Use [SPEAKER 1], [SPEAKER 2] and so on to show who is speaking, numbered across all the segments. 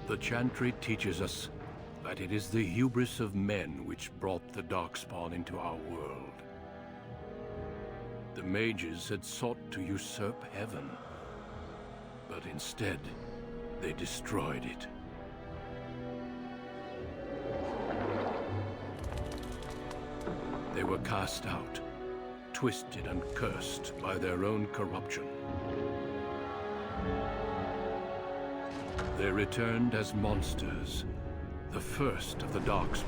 [SPEAKER 1] The Chantry teaches us that it is the hubris of men which brought the Darkspawn into our world. The mages had sought to usurp heaven, but instead, they destroyed it. They were cast out, twisted and cursed by their own corruption. They returned as monsters, the first of the Darkspawn.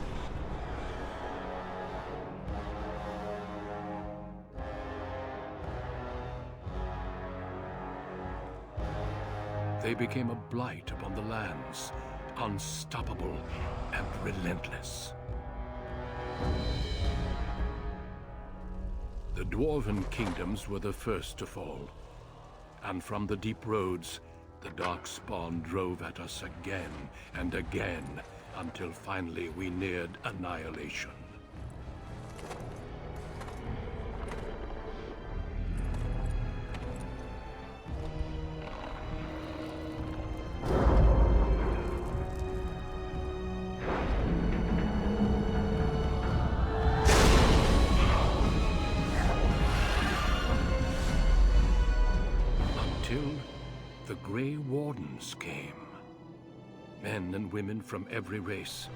[SPEAKER 1] They became a blight upon the lands, unstoppable and relentless. The Dwarven kingdoms were the first to fall, and from the deep roads, the Darkspawn drove at us again and again, until finally we neared annihilation. Until the Grey Wardens came. Men and women from every race,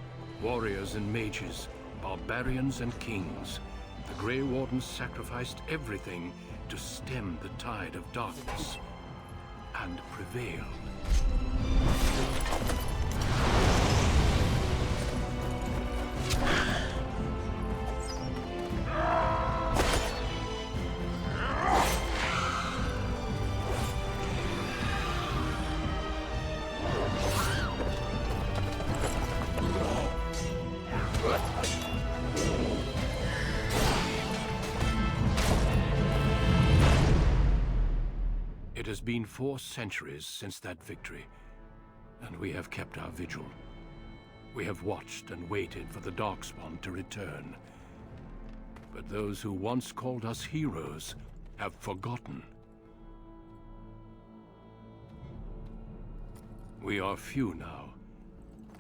[SPEAKER 1] warriors and mages, barbarians and kings. The Grey Wardens sacrificed everything to stem the tide of darkness, and prevailed. It has been 4 centuries since that victory, and we have kept our vigil. We have watched and waited for the Darkspawn to return. But those who once called us heroes have forgotten. We are few now,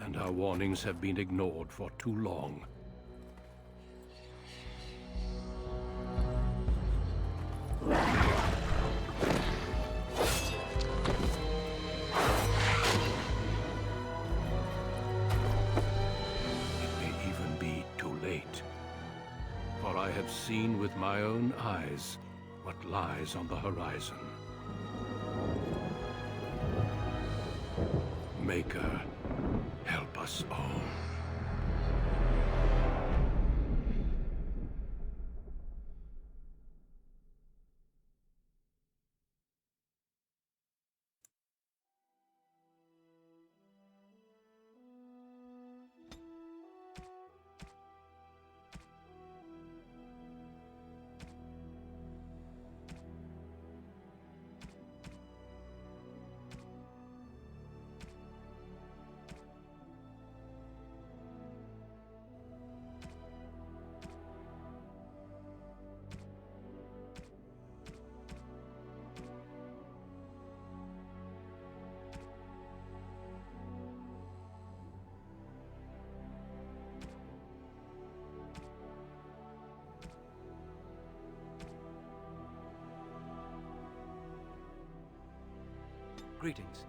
[SPEAKER 1] and our warnings have been ignored for too long. For I have seen with my own eyes what lies on the horizon. Maker, help us all.
[SPEAKER 2] Greetings.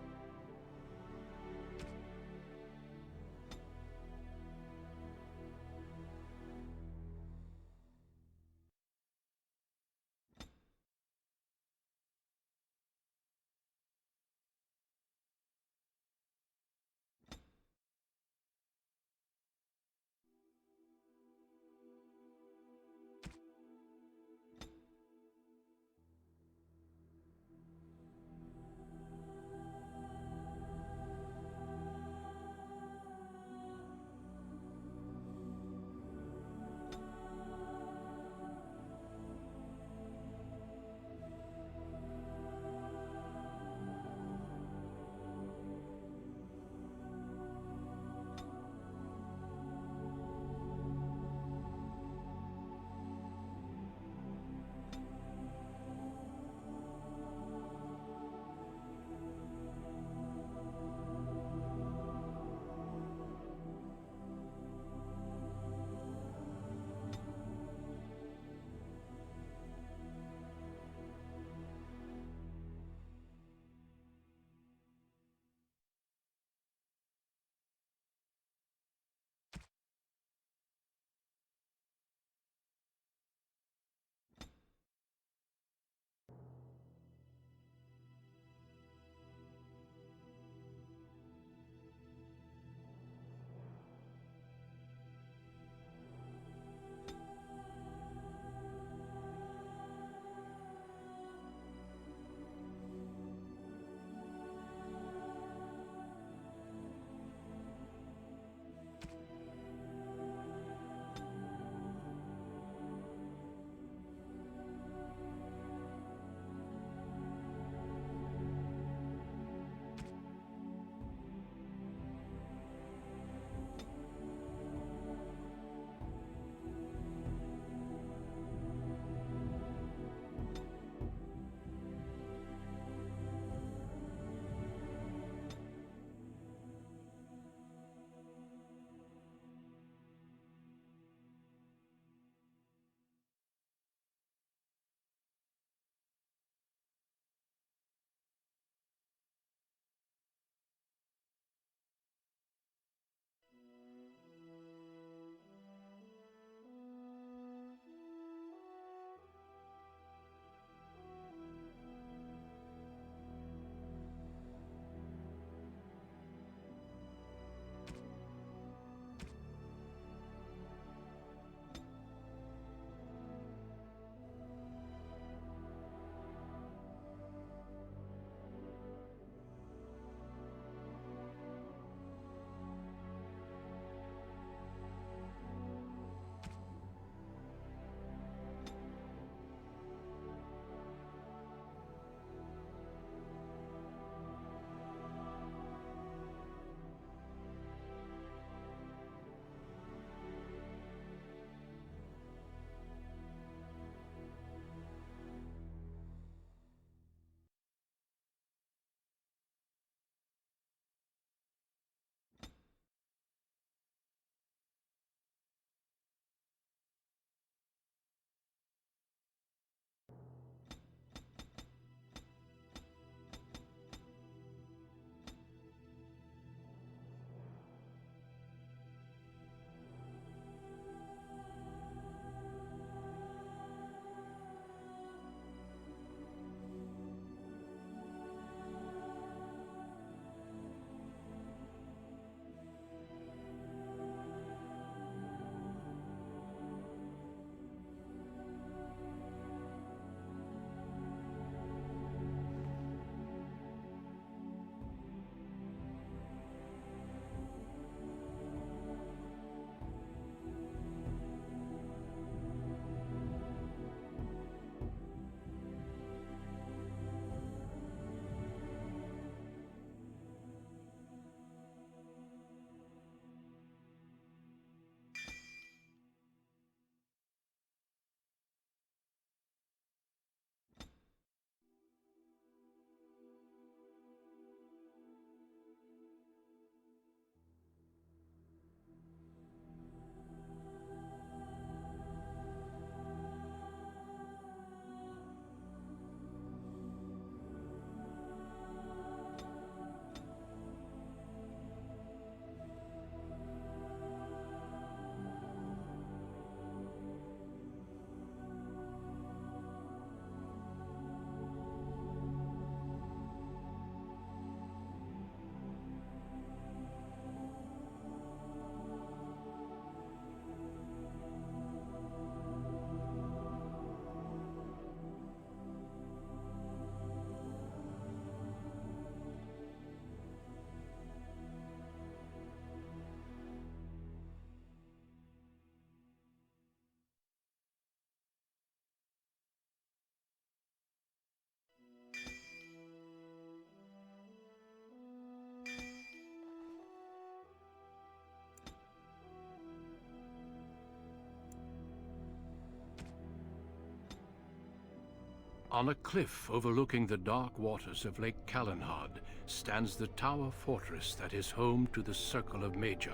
[SPEAKER 1] On a cliff overlooking the dark waters of Lake Calenhad stands the tower fortress that is home to the Circle of Magi.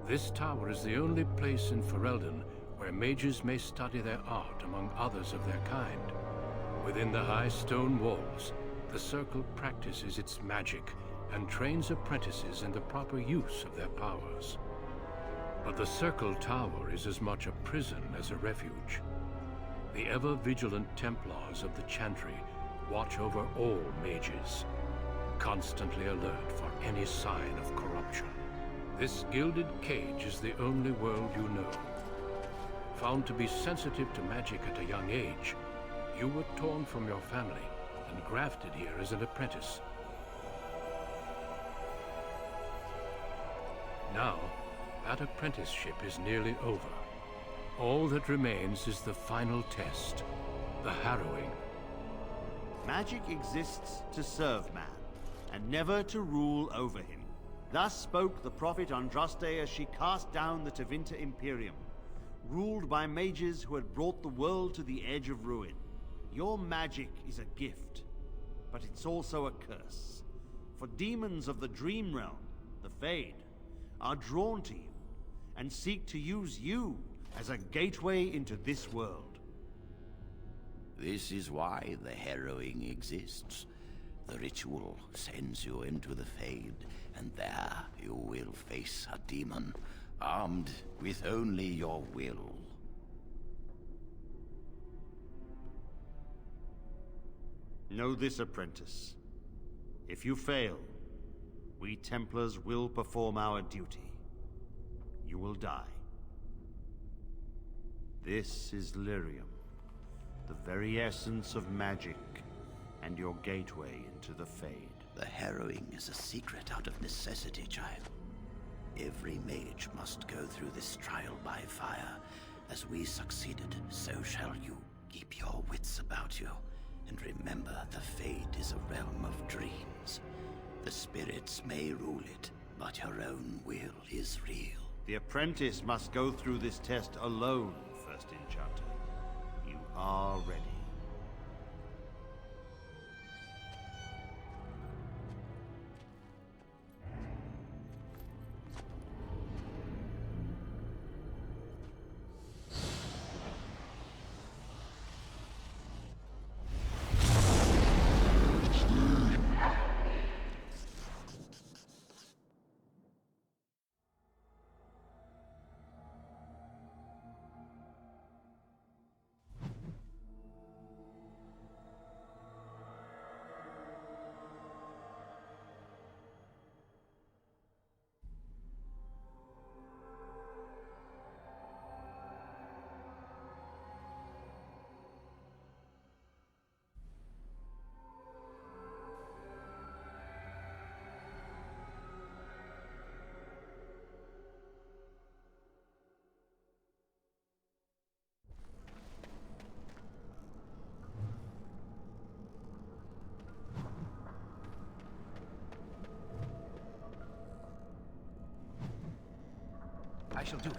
[SPEAKER 1] This tower is the only place in Ferelden where mages may study their art among others of their kind. Within the high stone walls, the Circle practices its magic and trains apprentices in the proper use of their powers. But the Circle Tower is as much a prison as a refuge. The ever-vigilant Templars of the Chantry watch over all mages, constantly alert for any sign of corruption. This gilded cage is the only world you know. Found to be sensitive to magic at a young age, you were torn from your family and grafted here as an apprentice. Now, that apprenticeship is nearly over. All that remains is the final test, the harrowing.
[SPEAKER 2] Magic exists to serve man, and never to rule over him. Thus spoke the prophet Andraste as she cast down the Tevinter Imperium, ruled by mages who had brought the world to the edge of ruin. Your magic is a gift, but it's also a curse. For demons of the Dream Realm, the Fade, are drawn to you, and seek to use you as a gateway into this world.
[SPEAKER 3] This is why the harrowing exists. The ritual sends you into the Fade, and there you will face a demon, armed with only your will.
[SPEAKER 2] Know this, apprentice. If you fail, we Templars will perform our duty. You will die. This is Lyrium, the very essence of magic, and your gateway into the Fade.
[SPEAKER 3] The harrowing is a secret out of necessity, child. Every mage must go through this trial by fire. As we succeeded, so shall you. Keep your wits about you, and remember the Fade is a realm of dreams. The spirits may rule it, but your own will is real.
[SPEAKER 2] The apprentice must go through this test alone, First Enchanter. You are ready.
[SPEAKER 4] I shall do it.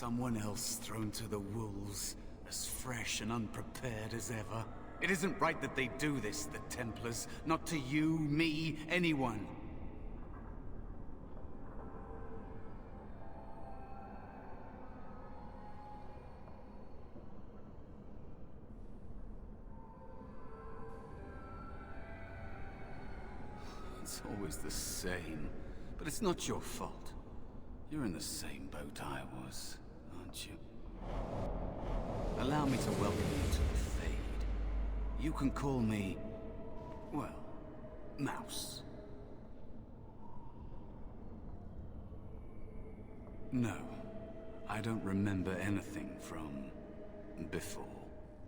[SPEAKER 5] someone else thrown to the wolves, as fresh and unprepared as ever. It isn't right that they do this, the Templars. Not to you, me, anyone. It's always the same, but it's not your fault. You're in the same boat I was, aren't you? Allow me to welcome you to the Fade. You can call me, well, Mouse. No, I don't remember anything from before.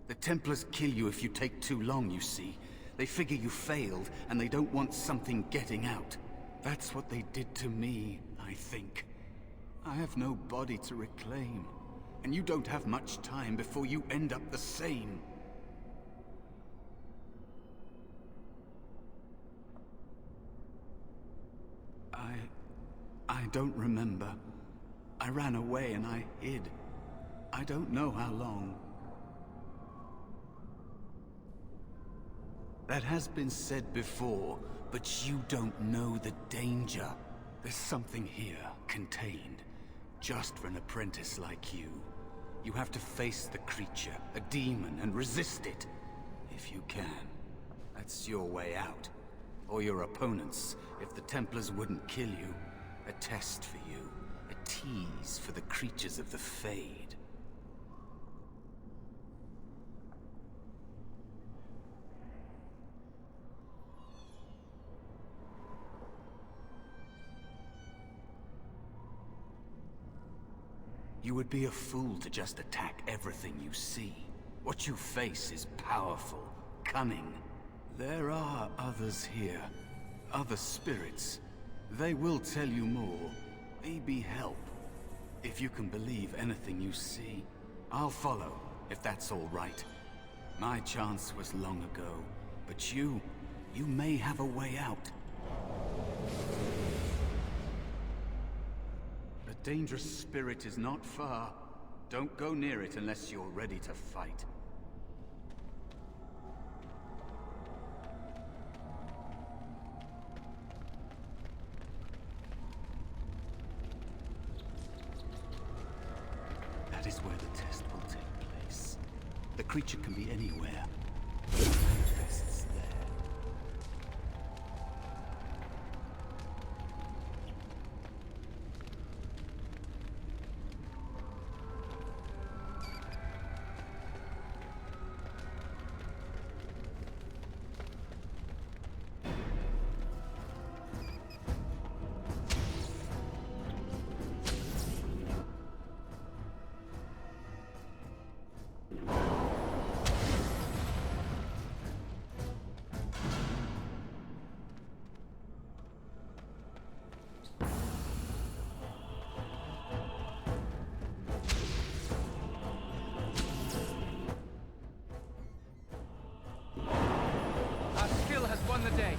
[SPEAKER 5] The Templars kill you if you take too long, you see. They figure you failed, and they don't want something getting out. That's what they did to me, I think. I have no body to reclaim, and you don't have much time before you end up the same. I don't remember. I ran away and I hid. I don't know how long. That has been said before, but you don't know the danger. There's something here, contained, just for an apprentice like you. You have to face the creature, a demon, and resist it. If you can. That's your way out. Or your opponents, if the Templars wouldn't kill you. A test for you. A tease for the creatures of the Fade. You would be a fool to just attack everything you see. What you face is powerful, cunning. There are others here. Other spirits. They will tell you more. Maybe help. If you can believe anything you see. I'll follow, if that's all right. My chance was long ago. But you may have a way out. A dangerous spirit is not far. Don't go near it unless you're ready to fight. That is where the test will take place. The creature can be anywhere. It manifests there.
[SPEAKER 4] Won the day.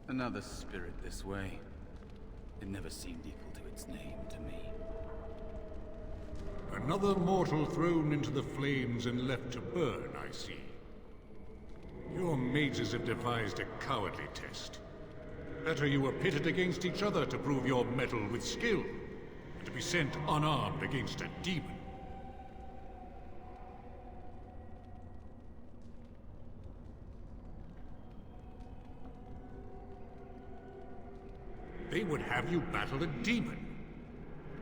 [SPEAKER 5] Another spirit this way. It never seemed equal to its name to me.
[SPEAKER 6] Another mortal thrown into the flames and left to burn, I see. Your mages have devised a cowardly test. Better you were pitted against each other to prove your mettle with skill, and to be sent unarmed against a demon. They would have you battle a demon.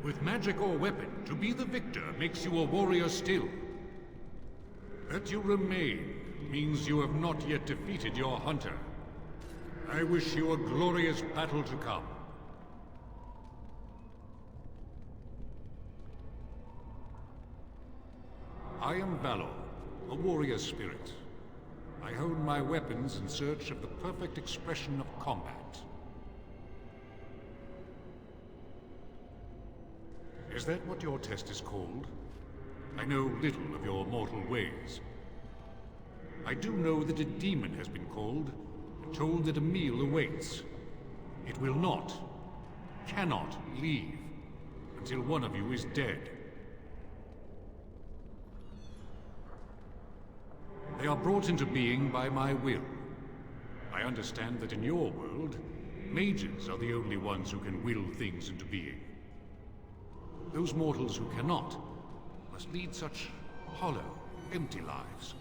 [SPEAKER 6] With magic or weapon, to be the victor makes you a warrior still. That you remain means you have not yet defeated your hunter. I wish you a glorious battle to come. I am Valor, a warrior spirit. I hone my weapons in search of the perfect expression of combat. Is that what your test is called? I know little of your mortal ways. I do know that a demon has been called, and told that a meal awaits. It will not, cannot leave, until one of you is dead. They are brought into being by my will. I understand that in your world, mages are the only ones who can will things into being. Those mortals who cannot must lead such hollow, empty lives.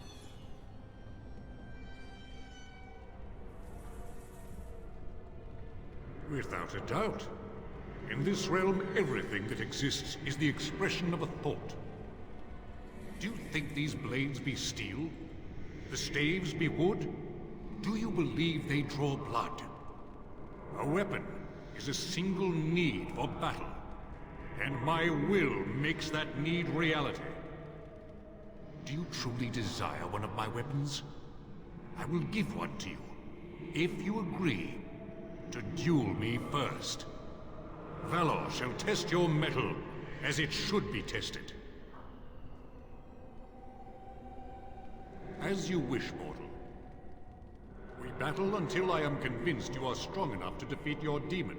[SPEAKER 6] Without a doubt. In this realm, everything that exists is the expression of a thought. Do you think these blades be steel? The staves be wood? Do you believe they draw blood? A weapon is a single need for battle, and my will makes that need reality. Do you truly desire one of my weapons? I will give one to you, if you agree to duel me first. Valor shall test your mettle as it should be tested. As you wish, mortal. We battle until I am convinced you are strong enough to defeat your demon.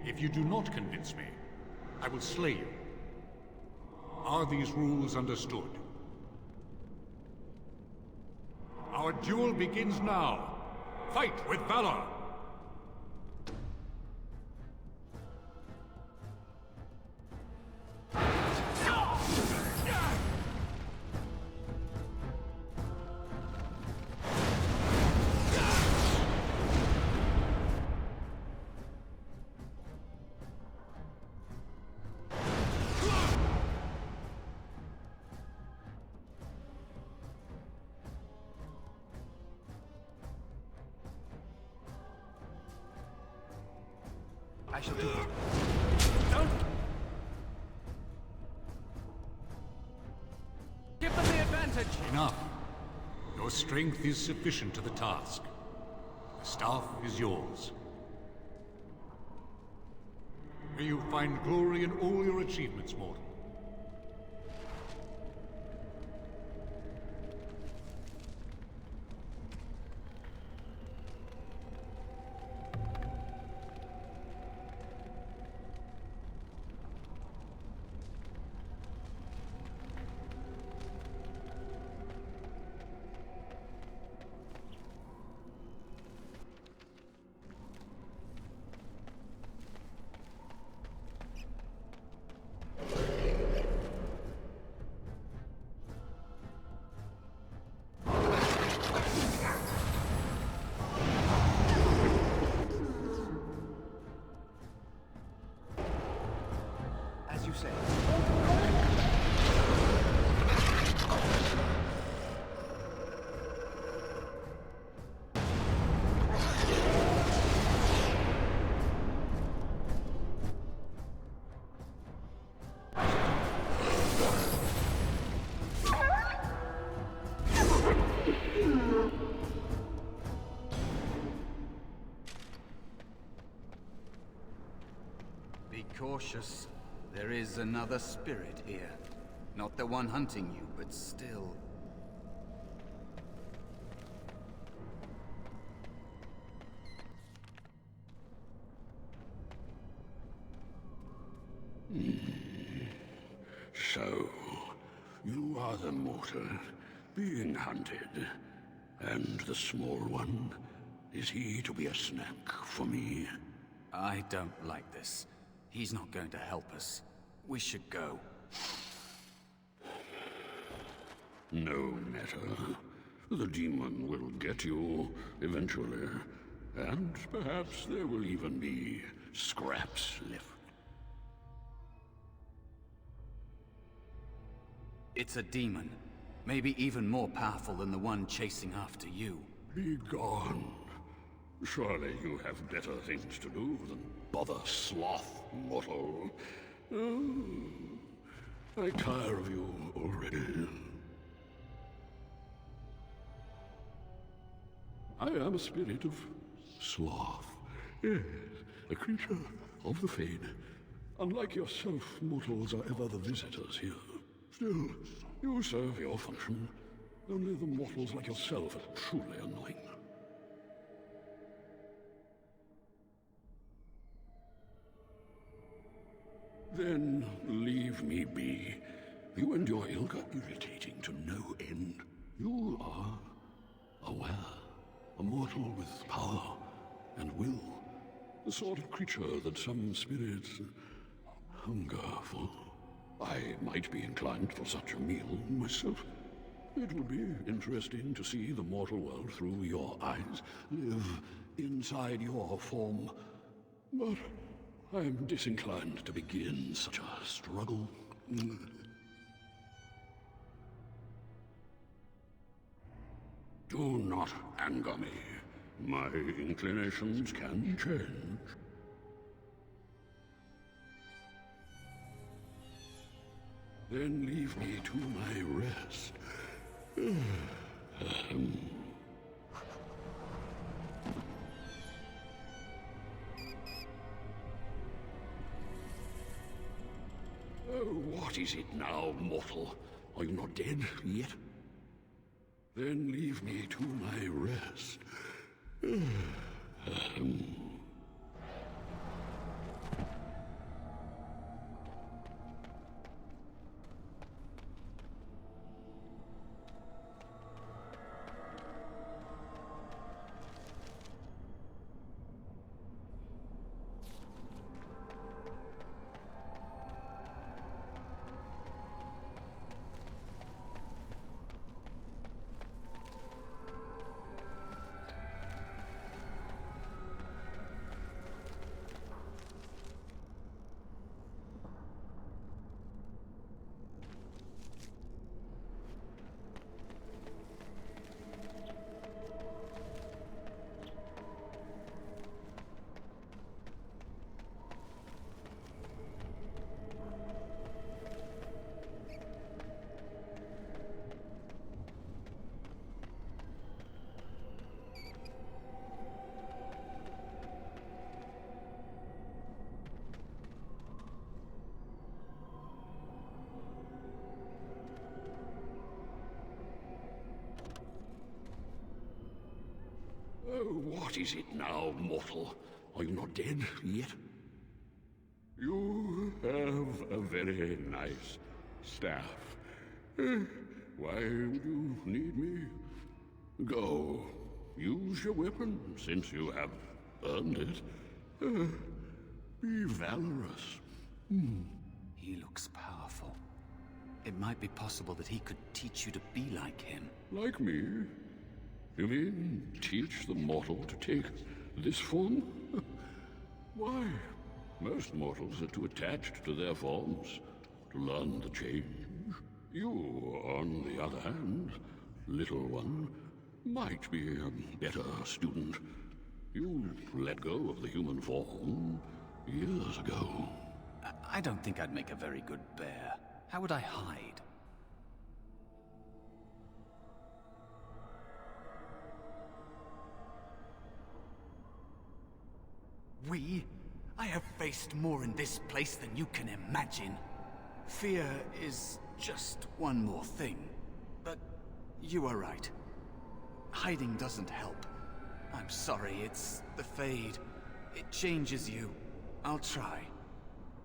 [SPEAKER 6] If you do not convince me, I will slay you. Are these rules understood? Our duel begins now. Fight with valor!
[SPEAKER 4] I shall do it. Don't! Give them the advantage!
[SPEAKER 6] Enough. Your strength is sufficient to the task. The staff is yours. May you find glory in all your achievements, mortal.
[SPEAKER 4] As you say.
[SPEAKER 5] Be cautious. There is another spirit here. Not the one hunting you, but still.
[SPEAKER 7] So, you are the mortal being hunted. And the small one, is he to be a snack for me?
[SPEAKER 5] I don't like this. He's not going to help us. We should go.
[SPEAKER 7] No matter. The demon will get you eventually. And perhaps there will even be scraps left.
[SPEAKER 5] It's a demon. Maybe even more powerful than the one chasing after you.
[SPEAKER 7] Be gone. Surely you have better things to do than bother sloth, mortal. Oh, I tire of you already. I am a spirit of sloth. Yes, a creature of the fade. Unlike yourself, mortals are ever the visitors here. Still, you serve your function. Only the mortals like yourself are truly annoying. Then leave me be. You and your ilk are irritating to no end. You are aware, a mortal with power and will, the sort of creature that some spirits hunger for. I might be inclined for such a meal myself. It would be interesting to see the mortal world through your eyes, live inside your form. But I am disinclined to begin such a struggle. Do not anger me. My inclinations can change. Then leave me to my rest. Oh, what is it now, mortal? Are you not dead yet? Then leave me to my rest. Oh, what is it now, mortal? Are you not dead yet? You have a very nice staff. Why would you need me? Go. Use your weapon, since you have earned it. Be valorous.
[SPEAKER 5] He looks powerful. It might be possible that he could teach you to be like him.
[SPEAKER 7] Like me? You mean teach the mortal to take this form? Why? Most mortals are too attached to their forms to learn the change. You, on the other hand, little one, might be a better student. You let go of the human form years ago.
[SPEAKER 5] I don't think I'd make a very good bear. How would I hide? I have faced more in this place than you can imagine. Fear is just one more thing. But you are right. Hiding doesn't help. I'm sorry, it's the Fade. It changes you. I'll try.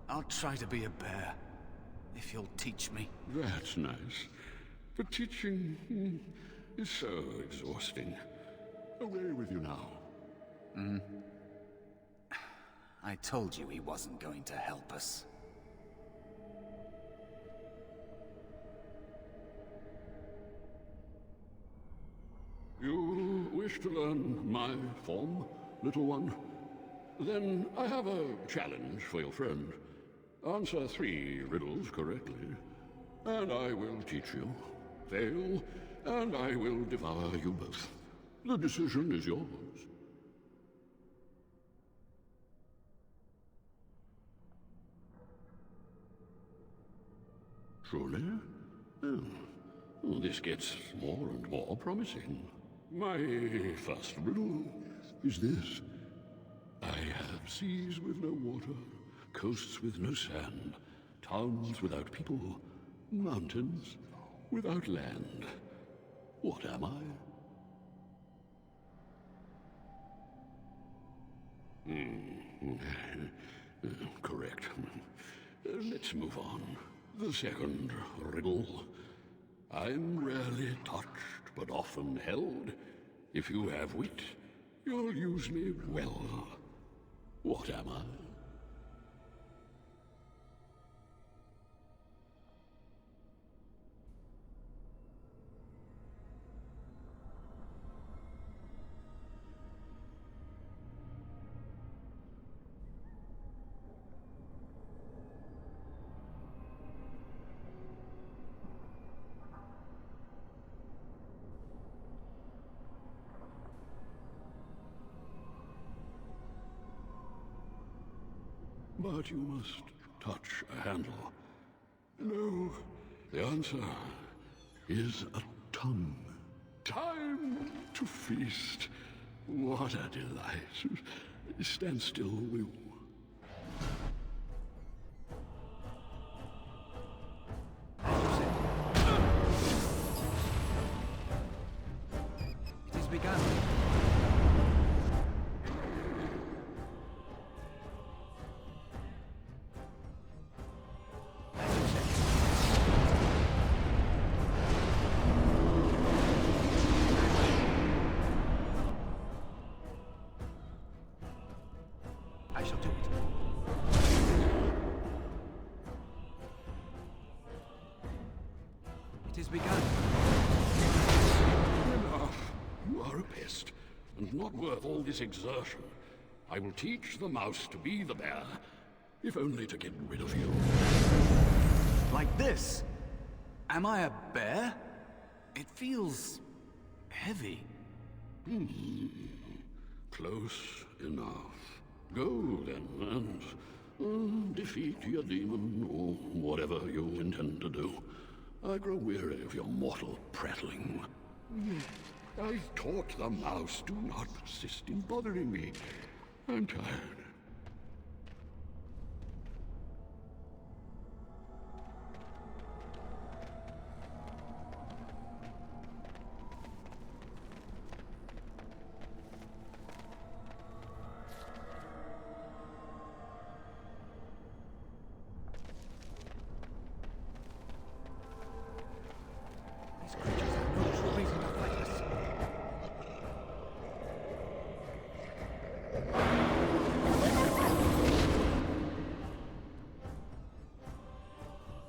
[SPEAKER 5] I'll try to be a bear. If you'll teach me.
[SPEAKER 7] That's nice. But teaching is so exhausting. Away with you now.
[SPEAKER 5] I told you he wasn't going to help us.
[SPEAKER 7] You wish to learn my form, little one? Then I have a challenge for your friend. Answer 3 riddles correctly, and I will teach you. Fail, and I will devour you both. The decision is yours. Truly? Oh, this gets more and more promising. My first riddle is this. I have seas with no water, Coasts with no sand, towns without people, mountains without land. What am I? Correct. Let's move on. The second riddle. I'm rarely touched, but often held. If you have wit, you'll use me well. What am I? But you must touch a handle. No, the answer is a tongue. Time to feast. What a delight. Stand still, will you?
[SPEAKER 4] It is begun. I shall do it. It is begun.
[SPEAKER 7] Enough. You are a pest, and not worth all this exertion. I will teach the mouse to be the bear, if only to get rid of you.
[SPEAKER 5] Like this? Am I a bear? It feels heavy.
[SPEAKER 7] Close enough. Go then, and defeat your demon, or whatever you intend to do. I grow weary of your mortal prattling. I've taught the mouse, do not persist in bothering me. I'm tired.
[SPEAKER 4] These creatures have no true reason to fight us.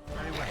[SPEAKER 4] Very well.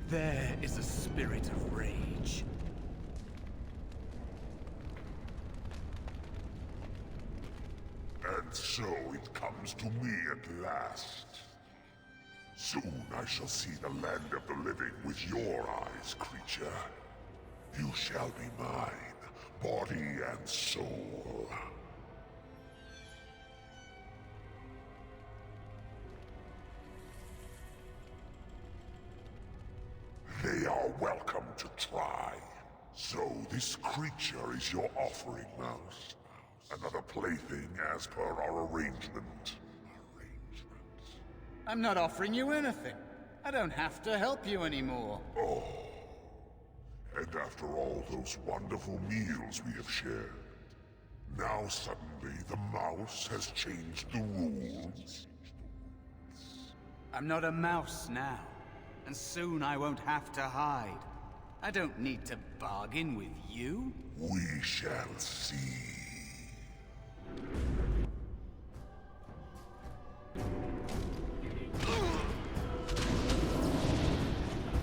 [SPEAKER 5] There is a spirit of rage.
[SPEAKER 8] And so it comes to me at last. Soon I shall see the land of the living with your eyes, creature. You shall be mine, body and soul. They are welcome to try. So this creature is your offering, Mouse. Another plaything as per our arrangement.
[SPEAKER 5] I'm not offering you anything. I don't have to help you anymore.
[SPEAKER 8] Oh, And after all those wonderful meals we have shared, now suddenly the mouse has changed the rules?
[SPEAKER 5] I'm not a mouse now, and soon I won't have to hide. I don't need to bargain with you.
[SPEAKER 8] We shall see.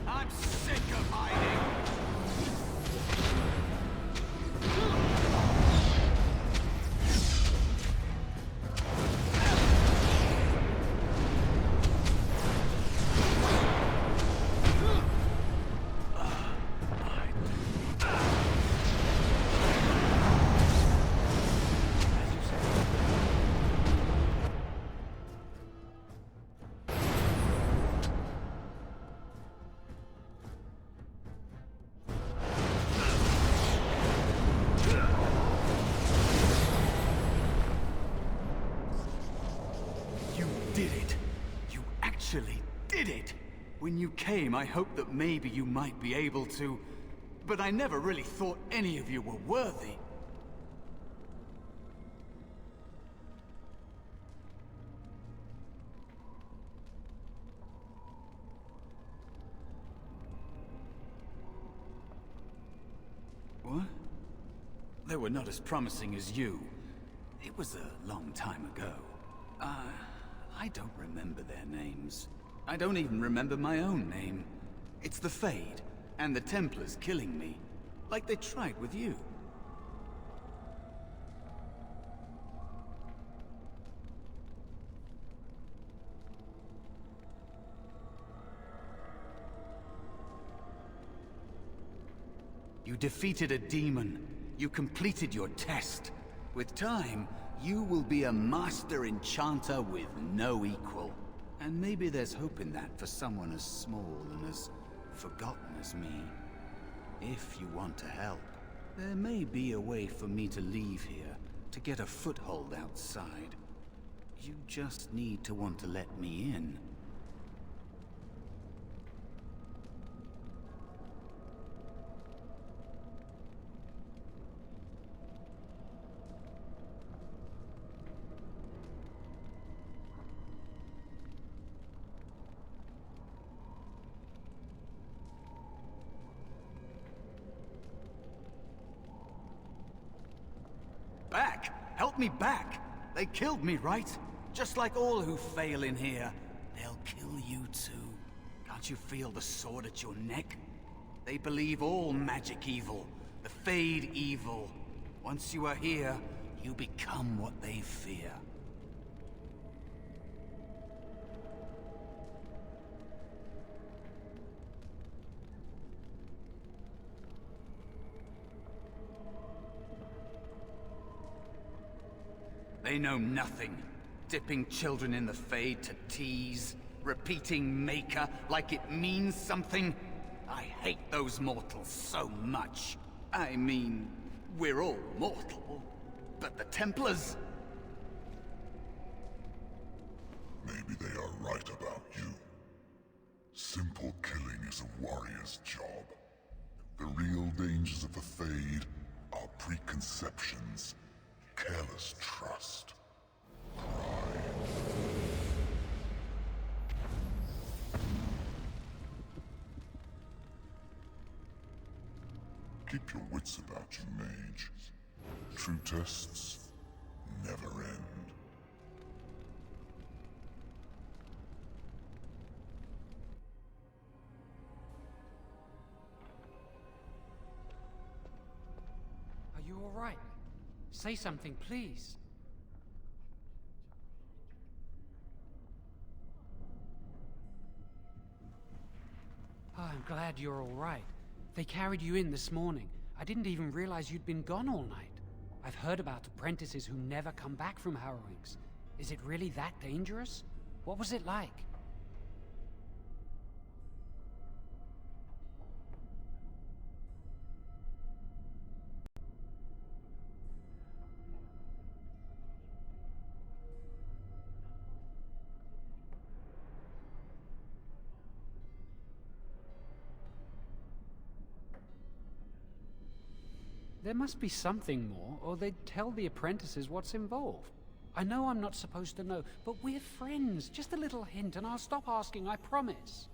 [SPEAKER 5] I'm sick of hiding! Did it! When you came, I hoped that maybe you might be able to, but I never really thought any of you were worthy. What? They were not as promising as you. It was a long time ago. I don't remember their names. I don't even remember my own name. It's the Fade, and the Templars killing me, like they tried with you. You defeated a demon. You completed your test. With time, you will be a master enchanter with no equal. And maybe there's hope in that for someone as small and as forgotten as me. If you want to help, there may be a way for me to leave here, to get a foothold outside. You just need to want to let me in. Back! Help me back! They killed me, right? Just like all who fail in here. They'll kill you too. Can't you feel the sword at your neck? They believe all magic evil, the Fade evil. Once you are here, you become what they fear. They know nothing. Dipping children in the Fade to tease. Repeating Maker like it means something. I hate those mortals so much. I mean, we're all mortal. But the Templars...
[SPEAKER 8] Maybe they are right about you. Simple killing is a warrior's job. The real dangers of the Fade are preconceptions, careless trust, pride. Keep your wits about you, mage. True tests never end.
[SPEAKER 9] Are you all right? Say something, please. Oh, I'm glad you're all right. They carried you in this morning. I didn't even realize you'd been gone all night. I've heard about apprentices who never come back from harrowings. Is it really that dangerous? What was it like? There must be something more, or they'd tell the apprentices what's involved. I know I'm not supposed to know, but we're friends. Just a little hint, and I'll stop asking, I promise.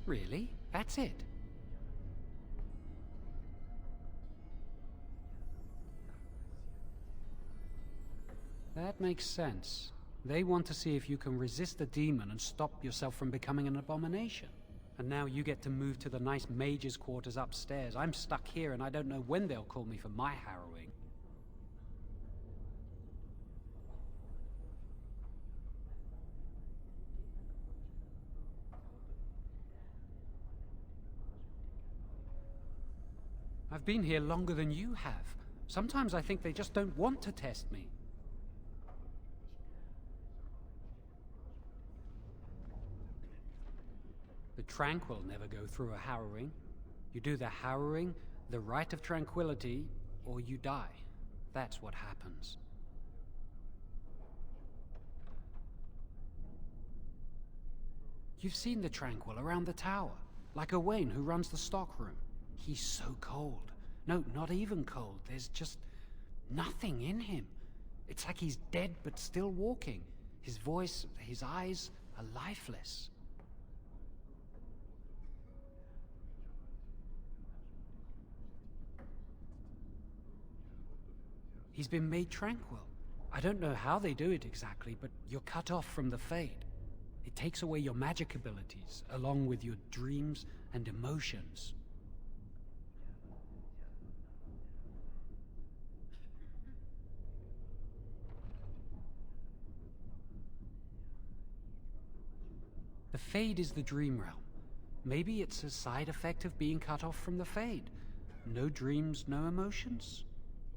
[SPEAKER 9] Really? That's it? That makes sense. They want to see if you can resist a demon and stop yourself from becoming an abomination. And now you get to move to the nice mage's quarters upstairs. I'm stuck here and I don't know when they'll call me for my harrowing. I've been here longer than you have. Sometimes I think they just don't want to test me. The tranquil never go through a harrowing. You do the harrowing, the rite of tranquility, or you die. That's what happens. You've seen the tranquil around the tower, like Owain who runs the stockroom. He's so cold. No, not even cold. There's just nothing in him. It's like he's dead but still walking. His voice, his eyes are lifeless. He's been made tranquil. I don't know how they do it exactly, but you're cut off from the Fade. It takes away your magic abilities, along with your dreams and emotions. The Fade is the dream realm. Maybe it's a side effect of being cut off from the Fade. No dreams, no emotions?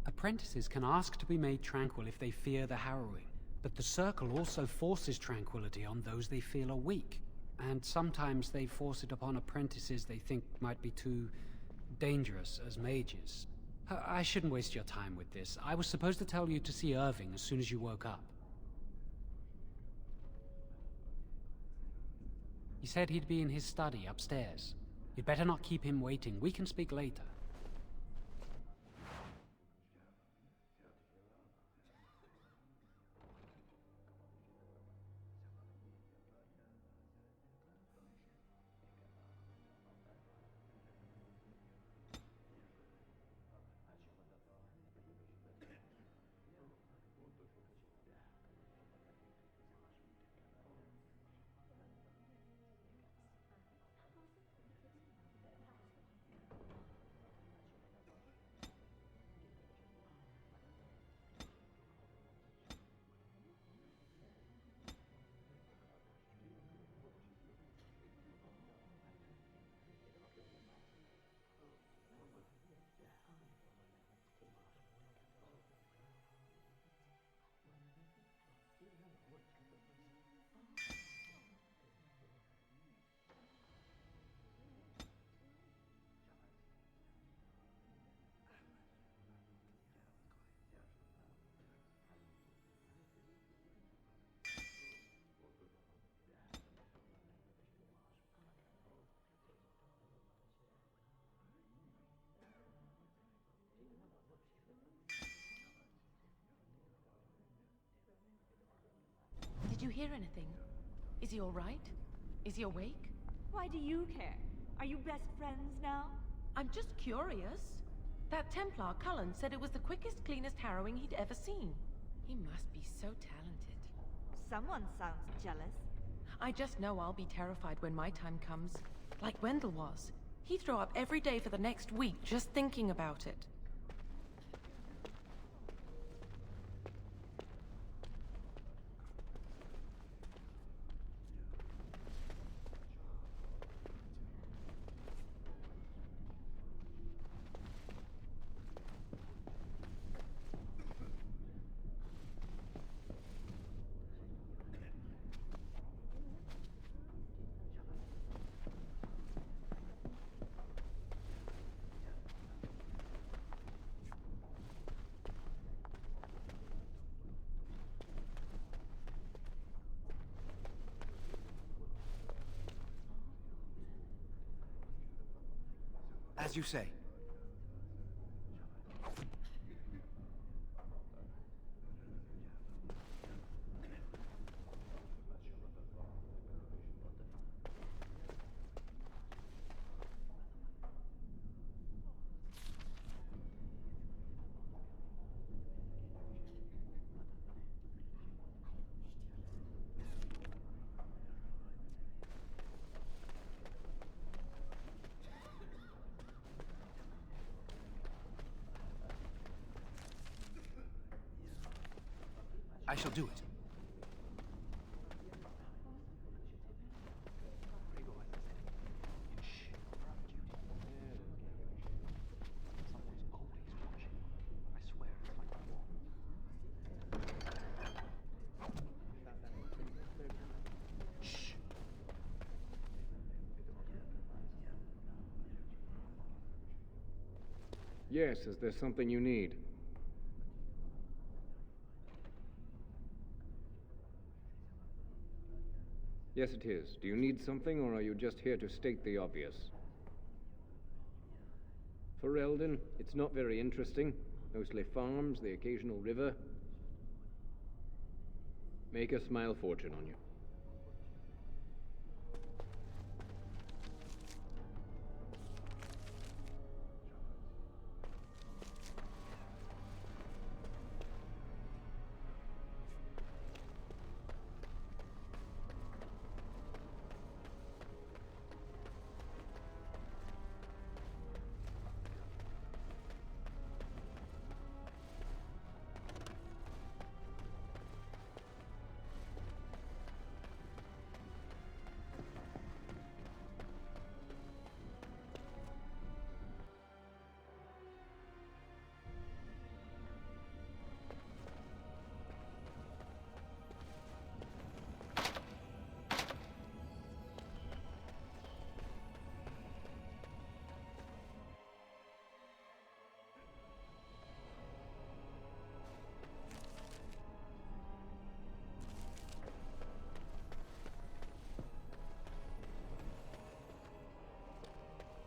[SPEAKER 9] Apprentices can ask to be made tranquil if they fear the harrowing, but the Circle also forces tranquility on those they feel are weak, and sometimes they force it upon apprentices they think might be too dangerous as mages. I shouldn't waste your time with this. I was supposed to tell you to see Irving as soon as you woke up. He said he'd be in his study upstairs. You'd better not keep him waiting. We can speak later.
[SPEAKER 10] Did you hear anything? Is he all right? Is he awake?
[SPEAKER 11] Why do you care? Are you best friends now?
[SPEAKER 10] I'm just curious. That Templar, Cullen, said it was the quickest, cleanest harrowing he'd ever seen. He must be so talented.
[SPEAKER 11] Someone sounds jealous.
[SPEAKER 10] I just know I'll be terrified when my time comes. Like Wendell was. He'd throw up every day for the next week just thinking about it.
[SPEAKER 5] As you say. I shall do it.
[SPEAKER 12] Yes, is there something you need? Yes, it is. Do you need something, or are you just here to state the obvious? For Eldon, it's not very interesting. Mostly farms, the occasional river. Make a smile fortune on you.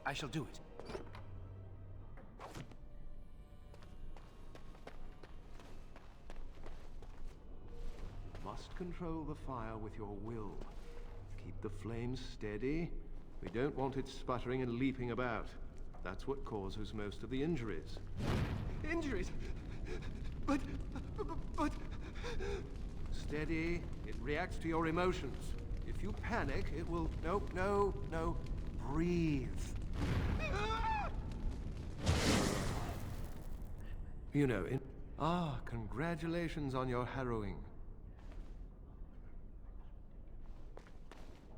[SPEAKER 5] I shall do it.
[SPEAKER 13] You must control the fire with your will. Keep the flames steady. We don't want it sputtering and leaping about. That's what causes most of the injuries.
[SPEAKER 5] Injuries? But...
[SPEAKER 13] Steady. It reacts to your emotions. If you panic, it will... No. Breathe. You know, congratulations on your harrowing.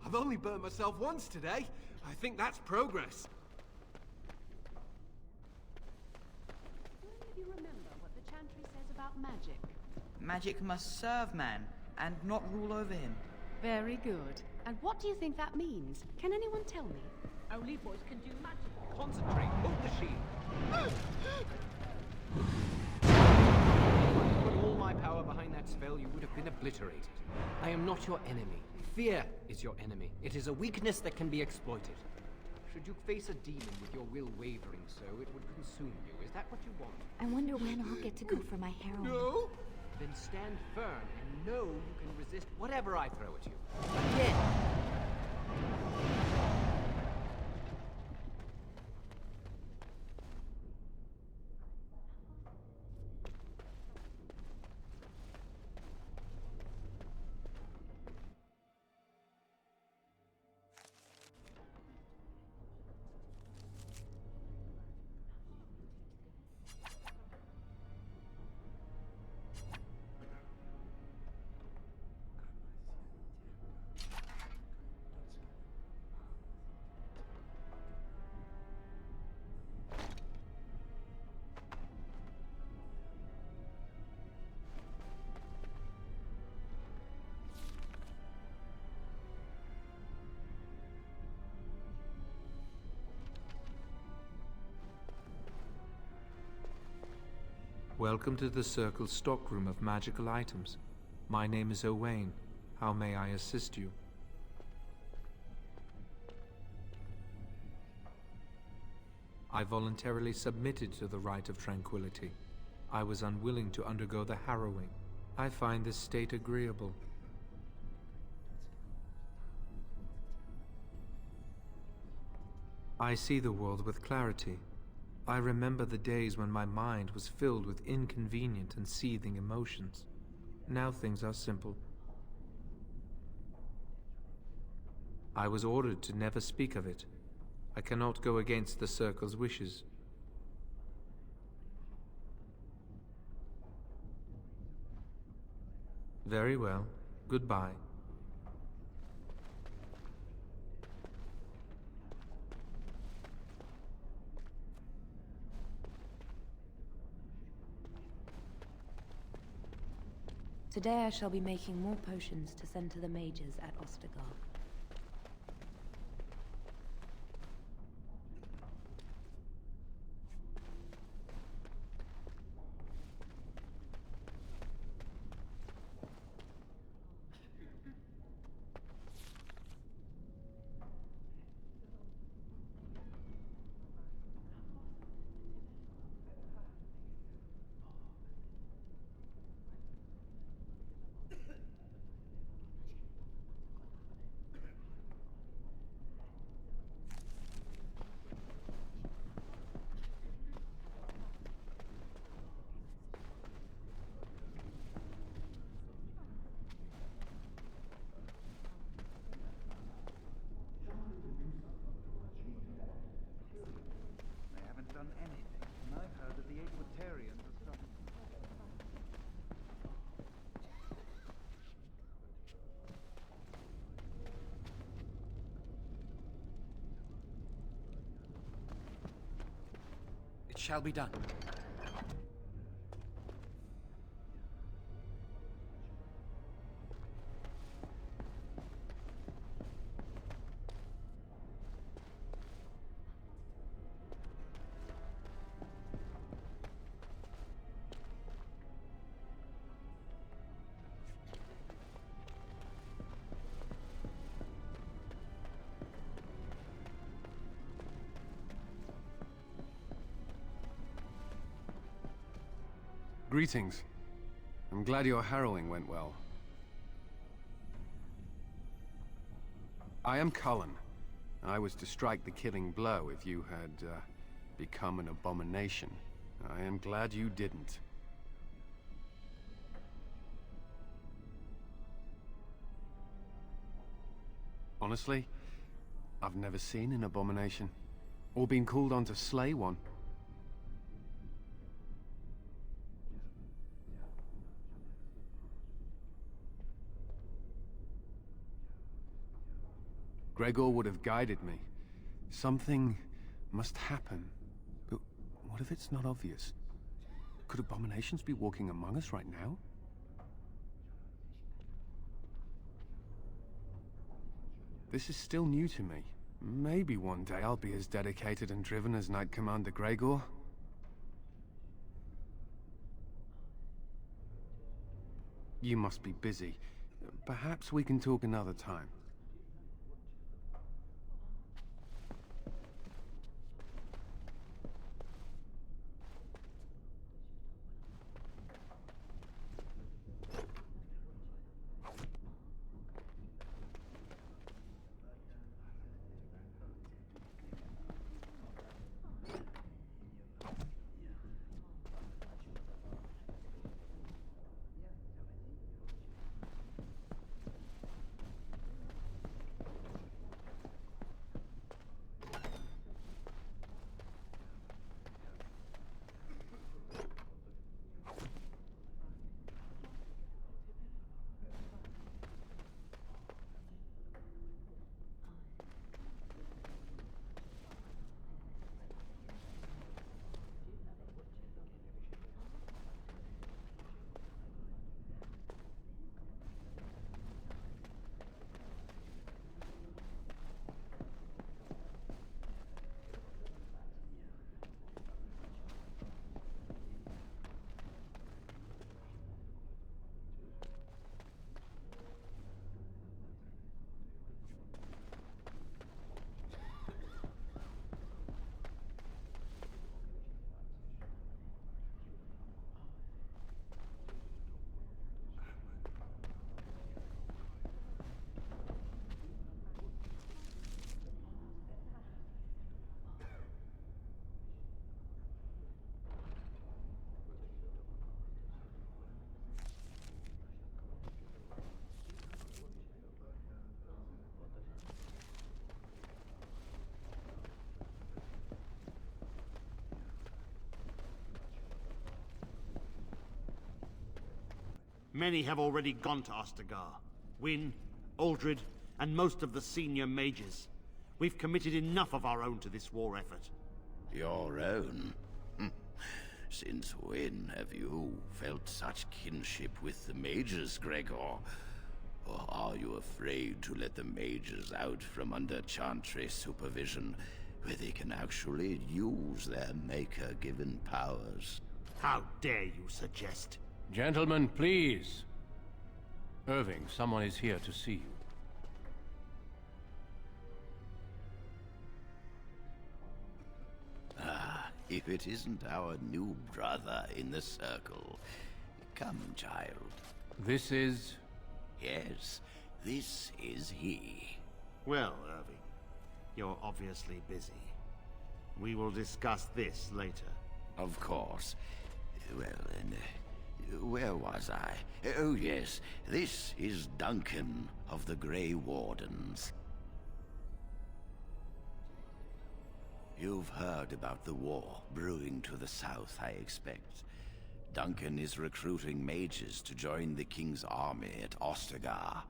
[SPEAKER 14] I've only burnt myself once today. I think that's progress.
[SPEAKER 15] Do any of you remember what the chantry says about magic?
[SPEAKER 16] Magic must serve man, and not rule over him.
[SPEAKER 15] Very good. And what do you think that means? Can anyone tell me?
[SPEAKER 11] Only boys can do magic.
[SPEAKER 14] Concentrate. Hold the shield.
[SPEAKER 9] If I put all my power behind that spell, you would have been obliterated. I am not your enemy. Fear is your enemy. It is a weakness that can be exploited. Should you face a demon with your will wavering so, it would consume you. Is that what you want?
[SPEAKER 17] I wonder when I'll get to go for my heroin.
[SPEAKER 9] No? Then stand firm and know you can resist whatever I throw at you. Again!
[SPEAKER 18] Welcome to the Circle's stockroom of magical items. My name is Owain. How may I assist you? I voluntarily submitted to the right of tranquility. I was unwilling to undergo the harrowing. I find this state agreeable. I see the world with clarity. I remember the days when my mind was filled with inconvenient and seething emotions. Now things are simple. I was ordered to never speak of it. I cannot go against the Circle's wishes. Very well. Goodbye.
[SPEAKER 17] Today I shall be making more potions to send to the mages at Ostagar.
[SPEAKER 4] Shall be done.
[SPEAKER 19] Greetings. I'm glad your harrowing went well. I am Cullen. I was to strike the killing blow if you had become an abomination. I am glad you didn't. Honestly, I've never seen an abomination, or been called on to slay one. Gregor would have guided me. Something must happen. But what if it's not obvious? Could abominations be walking among us right now? This is still new to me. Maybe one day I'll be as dedicated and driven as Knight Commander Gregor. You must be busy. Perhaps we can talk another time.
[SPEAKER 2] Many have already gone to Ostagar. Wynne, Aldred, and most of the senior mages. We've committed enough of our own to this war effort.
[SPEAKER 3] Your own? Since when have you felt such kinship with the mages, Gregor? Or are you afraid to let the mages out from under Chantry supervision, where they can actually use their Maker-given powers?
[SPEAKER 2] How dare you suggest?
[SPEAKER 1] Gentlemen, please. Irving, someone is here to see you.
[SPEAKER 3] If it isn't our new brother in the circle. Come, child.
[SPEAKER 1] This is...
[SPEAKER 3] Yes, this is he.
[SPEAKER 2] Well, Irving, you're obviously busy. We will discuss this later.
[SPEAKER 3] Of course. Well, then, where was I? Oh, yes, this is Duncan of the Grey Wardens. You've heard about the war brewing to the south, I expect. Duncan is recruiting mages to join the King's army at Ostagar.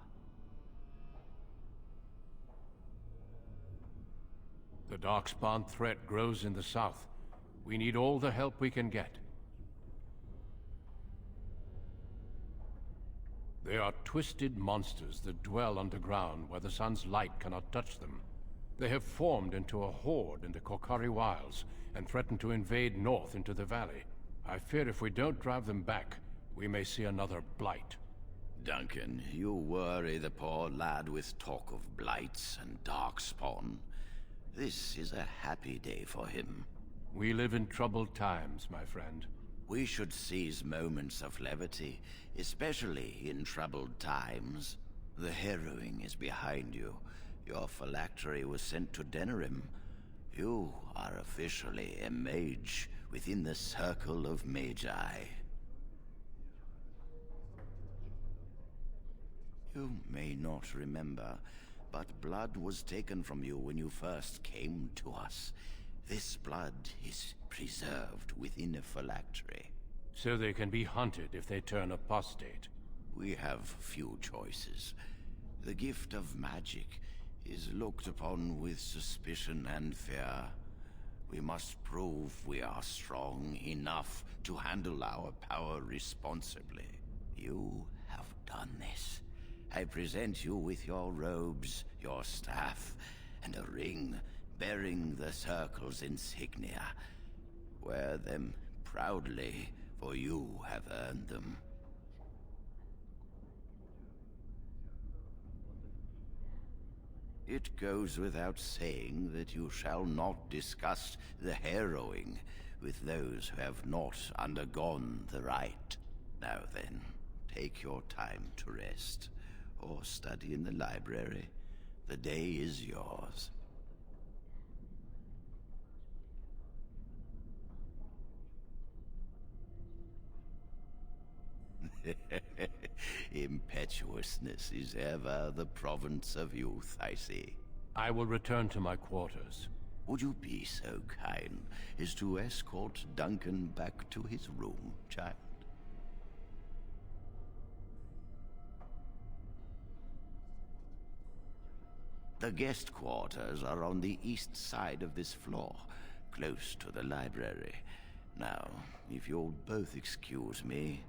[SPEAKER 1] The Darkspawn threat grows in the south. We need all the help we can get. They are twisted monsters that dwell underground where the sun's light cannot touch them. They have formed into a horde in the Korcari Wilds and threaten to invade north into the valley. I fear if we don't drive them back, we may see another blight.
[SPEAKER 3] Duncan, you worry the poor lad with talk of blights and darkspawn. This is a happy day for him.
[SPEAKER 1] We live in troubled times, my friend.
[SPEAKER 3] We should seize moments of levity, especially in troubled times. The harrowing is behind you. Your phylactery was sent to Denerim. You are officially a mage within the circle of magi. You may not remember, but blood was taken from you when you first came to us. This blood is preserved within a phylactery.
[SPEAKER 1] So they can be hunted if they turn apostate.
[SPEAKER 3] We have few choices. The gift of magic is looked upon with suspicion and fear. We must prove we are strong enough to handle our power responsibly. You have done this. I present you with your robes, your staff, and a ring bearing the Circle's insignia. Wear them proudly, for you have earned them. It goes without saying that you shall not discuss the harrowing with those who have not undergone the rite. Now then, take your time to rest, or study in the library. The day is yours. Impetuousness is ever the province of youth, I see.
[SPEAKER 1] I will return to my quarters.
[SPEAKER 3] Would you be so kind as to escort Duncan back to his room, child? The guest quarters are on the east side of this floor, close to the library. Now, if you'll both excuse me,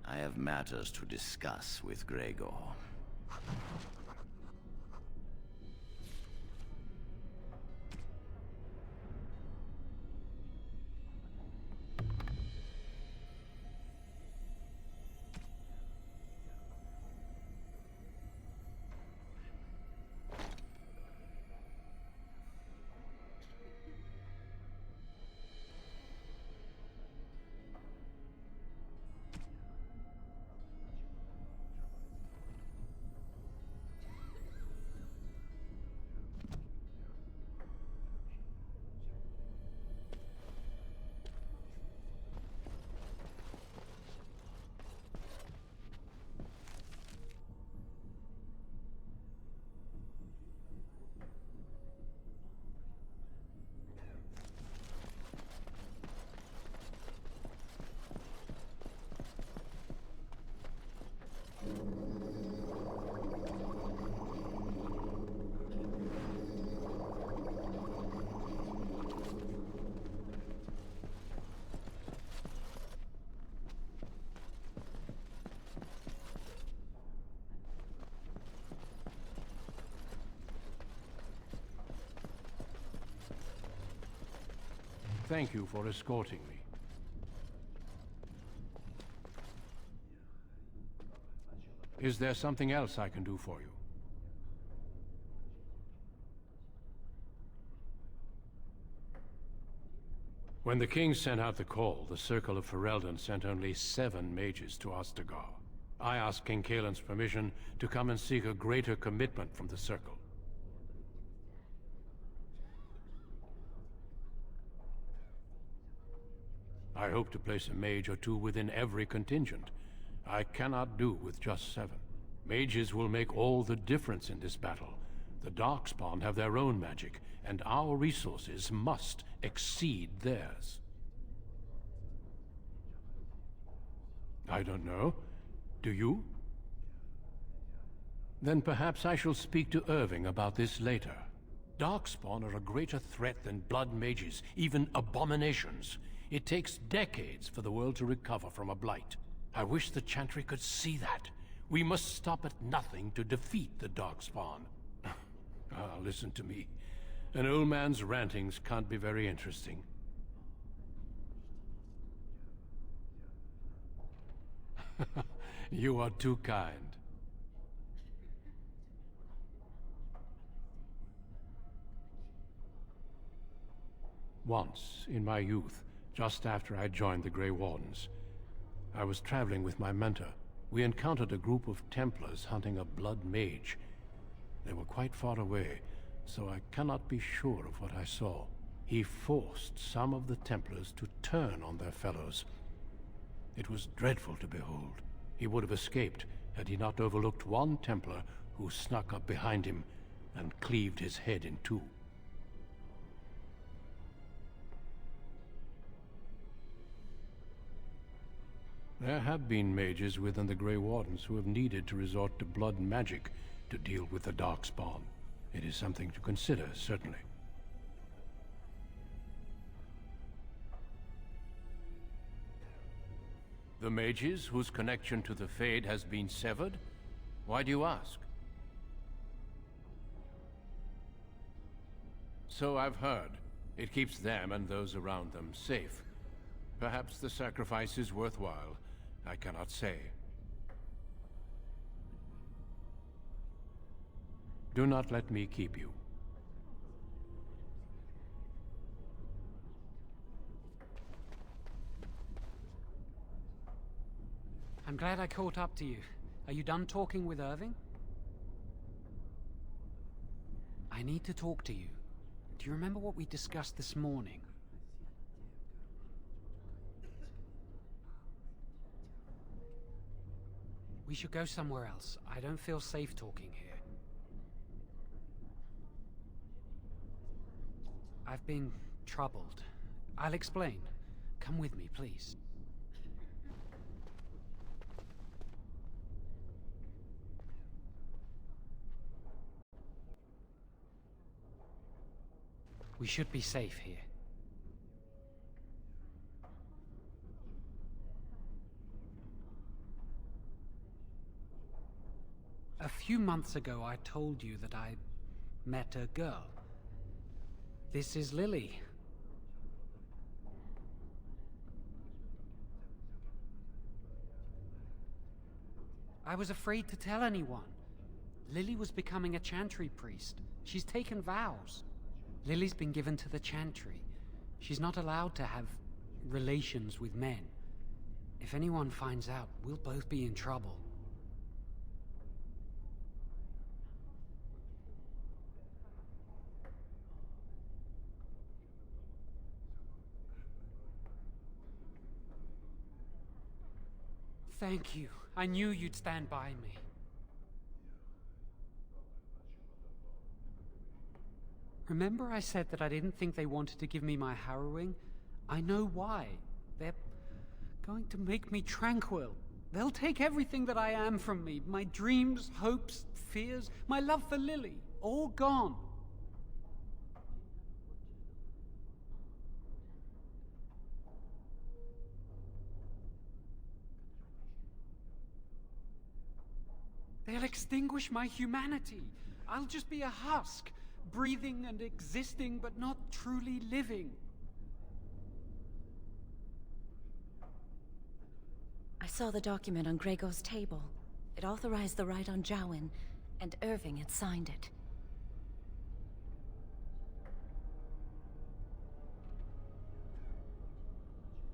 [SPEAKER 3] I have matters to discuss with Gregor.
[SPEAKER 1] Thank you for escorting me. Is there something else I can do for you? When the king sent out the call, the Circle of Ferelden sent only 7 mages to Ostagar. I asked King Kaelin's permission to come and seek a greater commitment from the Circle. I hope to place a mage or 2 within every contingent. I cannot do with just 7. Mages will make all the difference in this battle. The Darkspawn have their own magic, and our resources must exceed theirs. I don't know. Do you? Then perhaps I shall speak to Irving about this later. Darkspawn are a greater threat than blood mages, even abominations. It takes decades for the world to recover from a blight. I wish the Chantry could see that. We must stop at nothing to defeat the Darkspawn. Listen to me. An old man's rantings can't be very interesting. You are too kind. Once, in my youth, just after I joined the Grey Wardens, I was traveling with my mentor. We encountered a group of Templars hunting a blood mage. They were quite far away, so I cannot be sure of what I saw. He forced some of the Templars to turn on their fellows. It was dreadful to behold. He would have escaped had he not overlooked one Templar who snuck up behind him and cleaved his head in 2. There have been mages within the Grey Wardens who have needed to resort to blood magic to deal with the Darkspawn. It is something to consider, certainly. The mages whose connection to the Fade has been severed? Why do you ask? So I've heard. It keeps them and those around them safe. Perhaps the sacrifice is worthwhile. I cannot say. Do not let me keep you.
[SPEAKER 9] I'm glad I caught up to you. Are you done talking with Irving? I need to talk to you. Do you remember what we discussed this morning? We should go somewhere else. I don't feel safe talking here. I've been troubled. I'll explain. Come with me, please. We should be safe here. A few months ago, I told you that I met a girl. This is Lily. I was afraid to tell anyone. Lily was becoming a Chantry priest. She's taken vows. Lily's been given to the Chantry. She's not allowed to have relations with men. If anyone finds out, we'll both be in trouble. Thank you. I knew you'd stand by me. Remember I said that I didn't think they wanted to give me my harrowing? I know why. They're going to make me tranquil. They'll take everything that I am from me. My dreams, hopes, fears, my love for Lily. All gone. They'll extinguish my humanity. I'll just be a husk, breathing and existing, but not truly living.
[SPEAKER 17] I saw the document on Gregor's table. It authorized the right on Jowen, and Irving had signed it.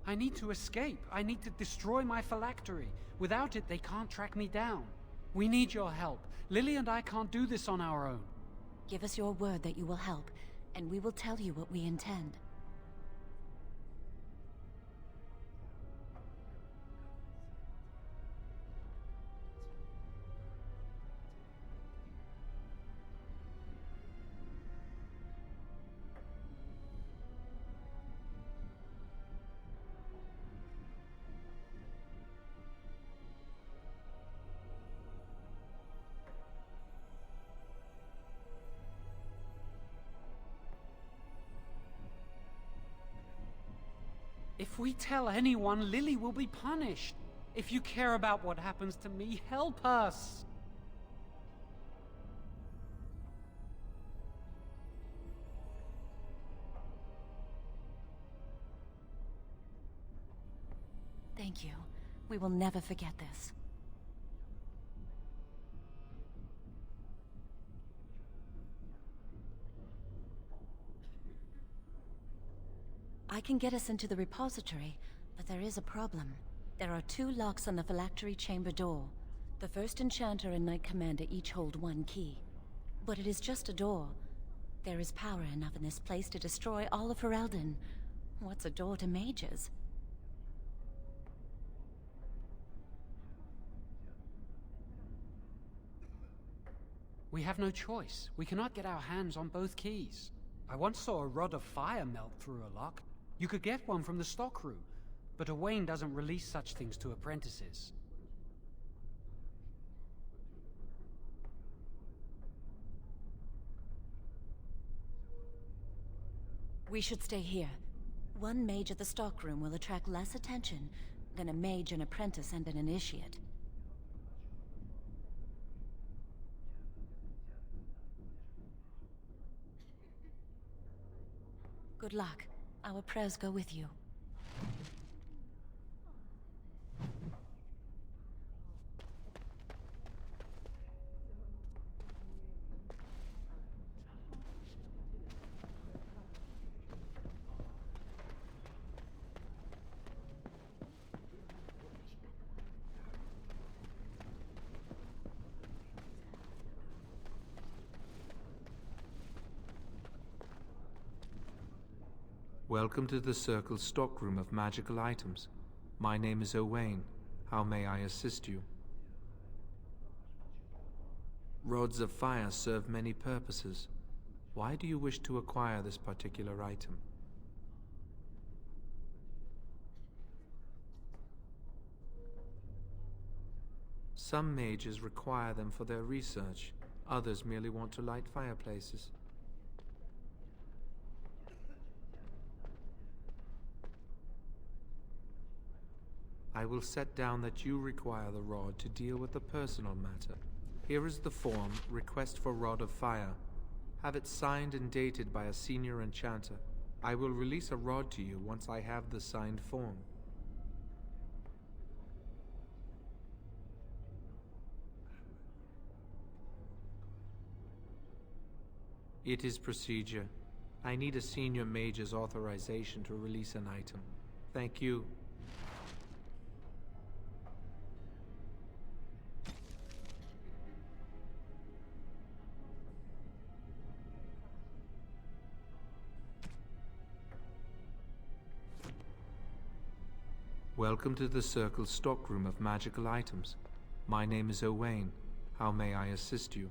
[SPEAKER 9] I need to escape. I need to destroy my phylactery. Without it, they can't track me down. We need your help. Lily and I can't do this on our own.
[SPEAKER 17] Give us your word that you will help, and we will tell you what we intend.
[SPEAKER 9] If we tell anyone, Lily will be punished. If you care about what happens to me, help us.
[SPEAKER 17] Thank you. We will never forget this. I can get us into the repository, but there is a problem. There are 2 locks on the phylactery chamber door. The first enchanter and knight commander each hold 1 key. But it is just a door. There is power enough in this place to destroy all of Ferelden. What's a door to mages?
[SPEAKER 9] We have no choice. We cannot get our hands on both keys. I once saw a rod of fire melt through a lock. You could get one from the stockroom, but Owain doesn't release such things to apprentices.
[SPEAKER 17] We should stay here. 1 mage at the stockroom will attract less attention than a mage, an apprentice, and an initiate. Good luck. Our prayers go with you.
[SPEAKER 18] Welcome to the Circle's stockroom of magical items. My name is Owain. How may I assist you? Rods of fire serve many purposes. Why do you wish to acquire this particular item? Some mages require them for their research. Others merely want to light fireplaces. I will set down that you require the rod to deal with a personal matter. Here is the form, Request for Rod of Fire. Have it signed and dated by a senior enchanter. I will release a rod to you once I have the signed form. It is procedure. I need a senior mage's authorization to release an item. Thank you. Welcome to the Circle's stockroom of magical items. My name is Owain. How may I assist you?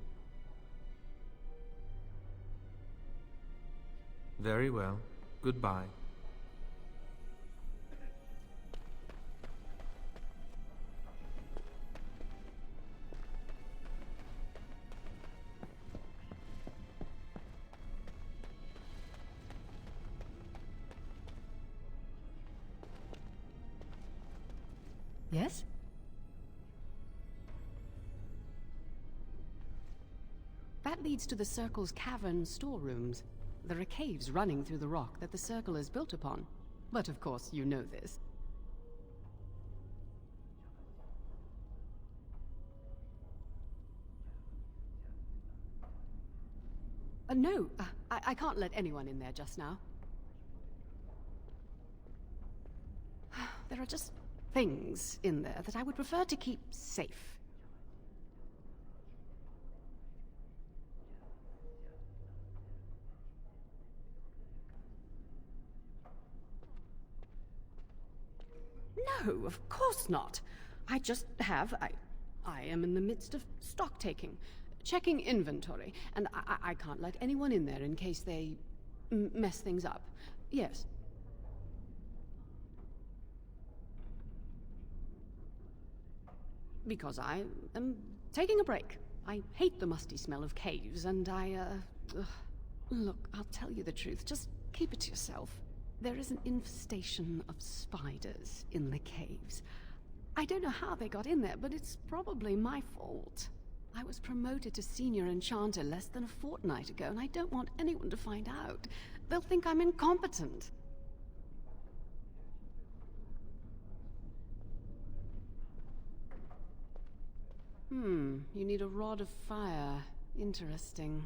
[SPEAKER 18] Very well. Goodbye.
[SPEAKER 15] Yes? That leads to the Circle's cavern storerooms. There are caves running through the rock that the Circle is built upon. But of course, you know this. No, I can't let anyone in there just now. There are just things in there that I would prefer to keep safe. No, of course not. I just have... I am in the midst of stock taking, checking inventory, and I can't let anyone in there in case they mess things up. Yes. Because I am taking a break. I hate the musty smell of caves, and Look, I'll tell you the truth. Just keep it to yourself. There is an infestation of spiders in the caves. I don't know how they got in there, but it's probably my fault. I was promoted to senior enchanter less than a fortnight ago, and I don't want anyone to find out. They'll think I'm incompetent. You need a rod of fire. Interesting.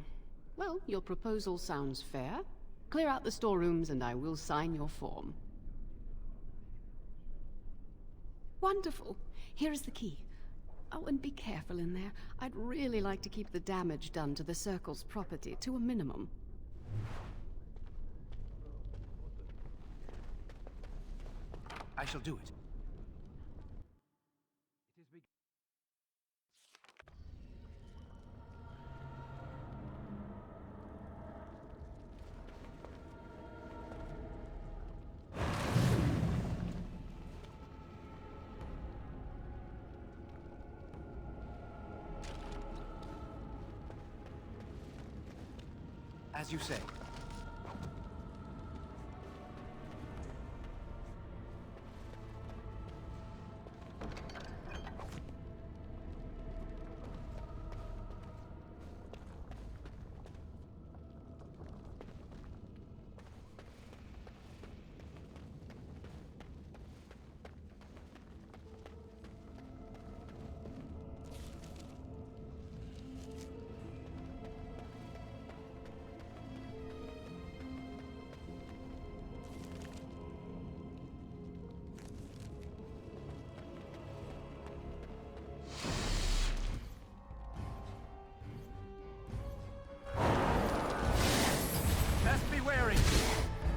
[SPEAKER 15] Well, your proposal sounds fair. Clear out the storerooms and I will sign your form. Wonderful. Here is the key. Oh, and be careful in there. I'd really like to keep the damage done to the Circle's property to a minimum.
[SPEAKER 4] I shall do it. As you say.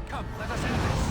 [SPEAKER 4] Come, let us end this.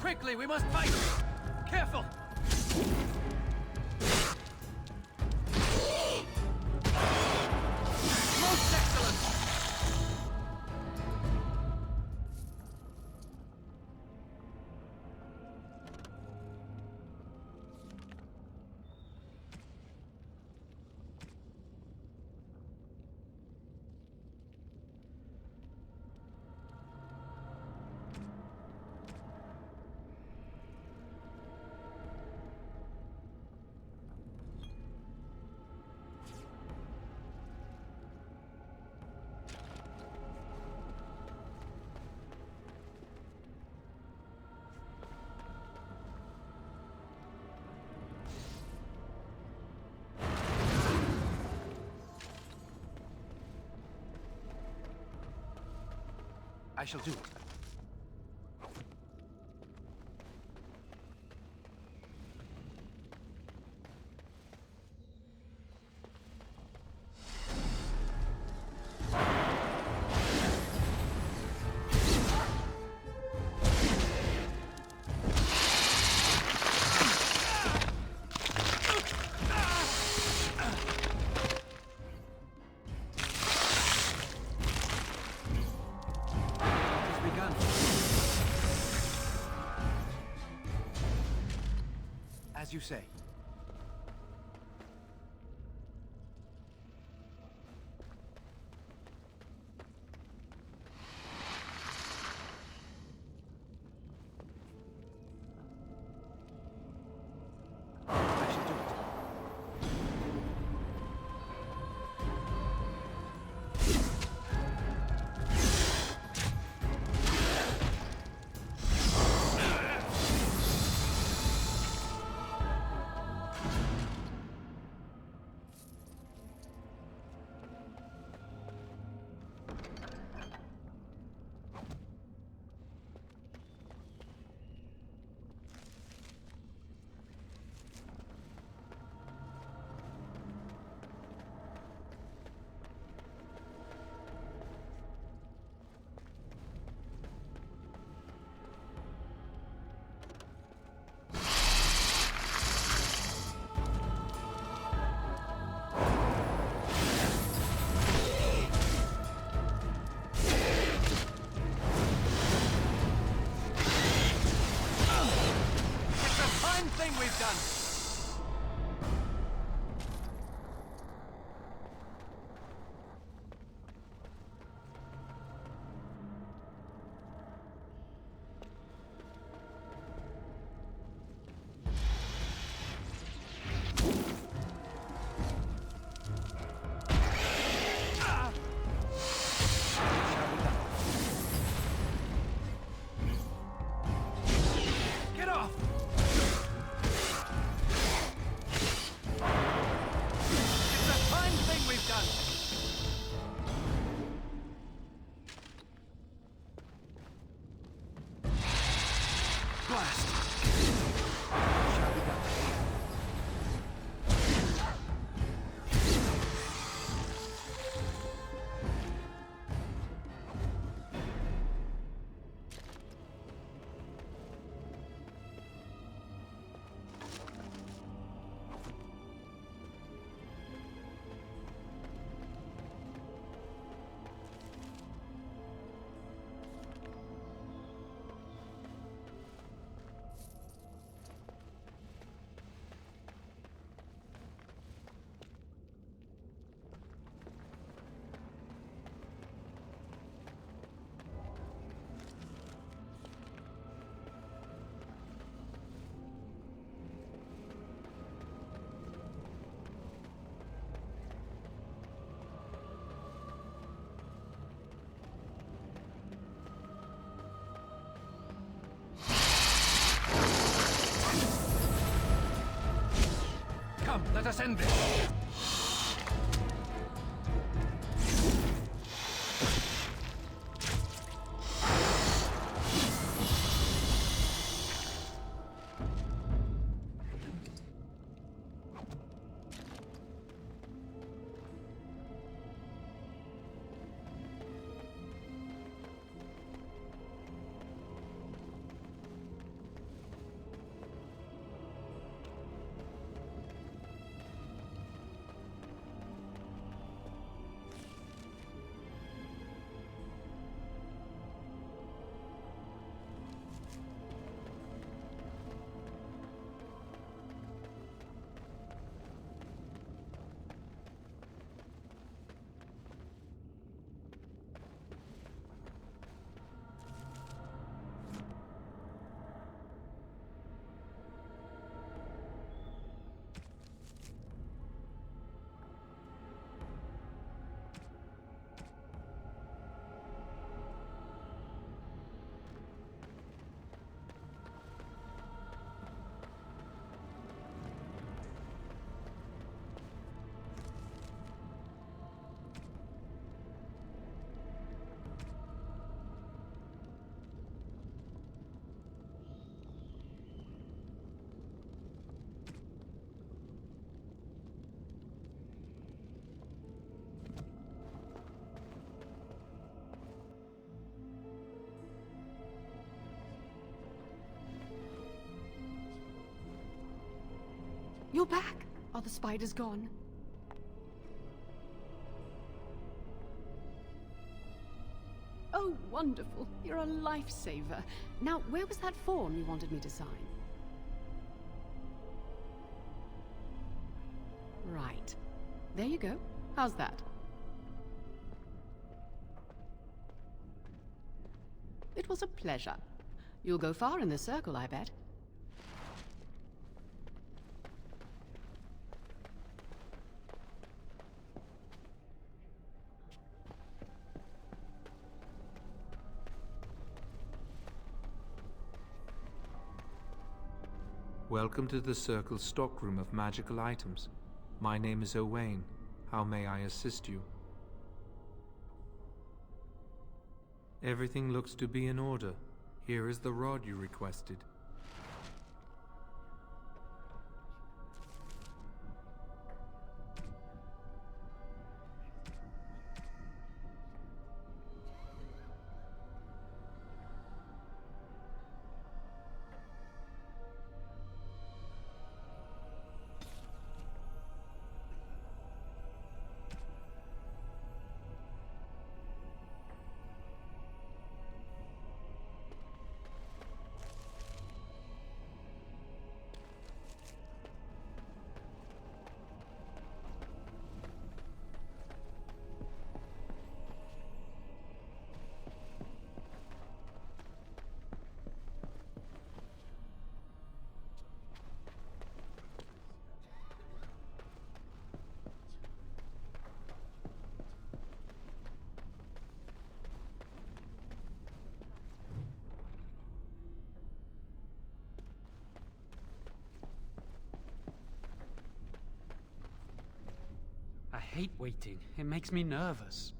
[SPEAKER 4] Quickly, we must fight! Careful! Most excellent! I shall do it. As you say. We've done. Get off! We've done. Blast. Shall be done. Come, let us end this.
[SPEAKER 15] You're back! Are the spiders gone? Oh, wonderful. You're a lifesaver. Now, where was that form you wanted me to sign? Right. There you go. How's that? It was a pleasure. You'll go far in the circle, I bet.
[SPEAKER 18] Welcome to the Circle's stockroom of magical items. My name is Owain. How may I assist you? Everything looks to be in order. Here is the rod you requested.
[SPEAKER 9] I hate waiting. It makes me nervous.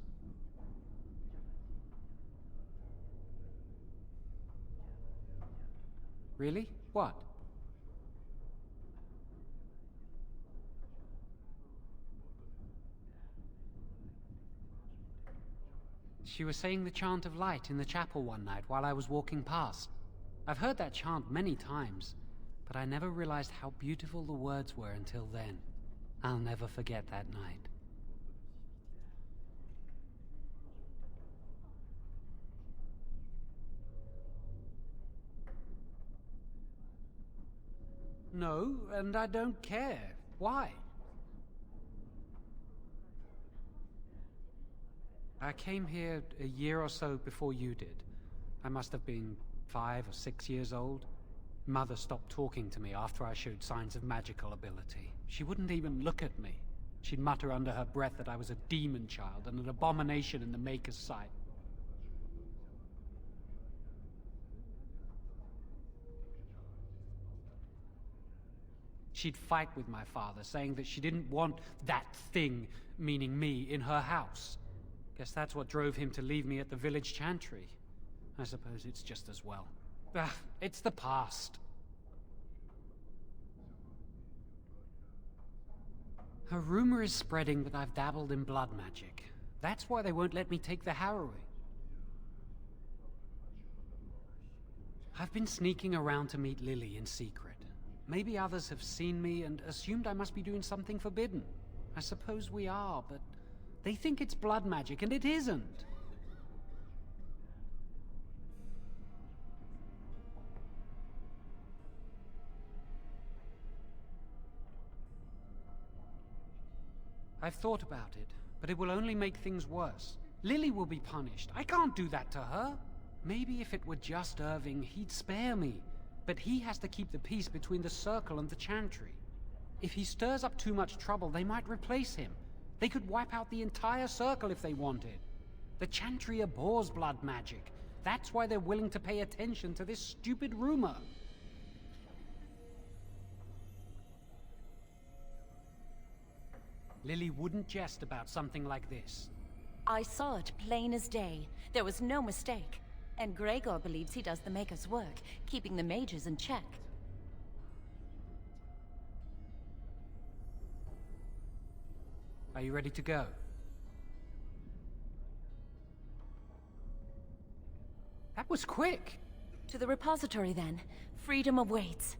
[SPEAKER 9] Really? What? She was saying the chant of light in the chapel one night while I was walking past. I've heard that chant many times, but I never realized how beautiful the words were until then. I'll never forget that night. No, and I don't care. Why? I came here a year or so before you did. I must have been 5 or 6 years old. Mother stopped talking to me after I showed signs of magical ability. She wouldn't even look at me. She'd mutter under her breath that I was a demon child and an abomination in the Maker's sight. She'd fight with my father, saying that she didn't want that thing, meaning me, in her house. Guess that's what drove him to leave me at the village chantry. I suppose it's just as well. It's the past. A rumor is spreading that I've dabbled in blood magic. That's why they won't let me take the harrowing. I've been sneaking around to meet Lily in secret. Maybe others have seen me and assumed I must be doing something forbidden. I suppose we are, but they think it's blood magic, and it isn't. I've thought about it, but it will only make things worse. Lily will be punished. I can't do that to her. Maybe if it were just Irving, he'd spare me. But he has to keep the peace between the Circle and the Chantry. If he stirs up too much trouble, they might replace him. They could wipe out the entire Circle if they wanted. The Chantry abhors blood magic. That's why they're willing to pay attention to this stupid rumor. Lily wouldn't jest about something like this.
[SPEAKER 17] I saw it plain as day. There was no mistake. And Gregor believes he does the Maker's work, keeping the mages in check.
[SPEAKER 9] Are you ready to go? That was quick!
[SPEAKER 17] To the repository, then. Freedom awaits.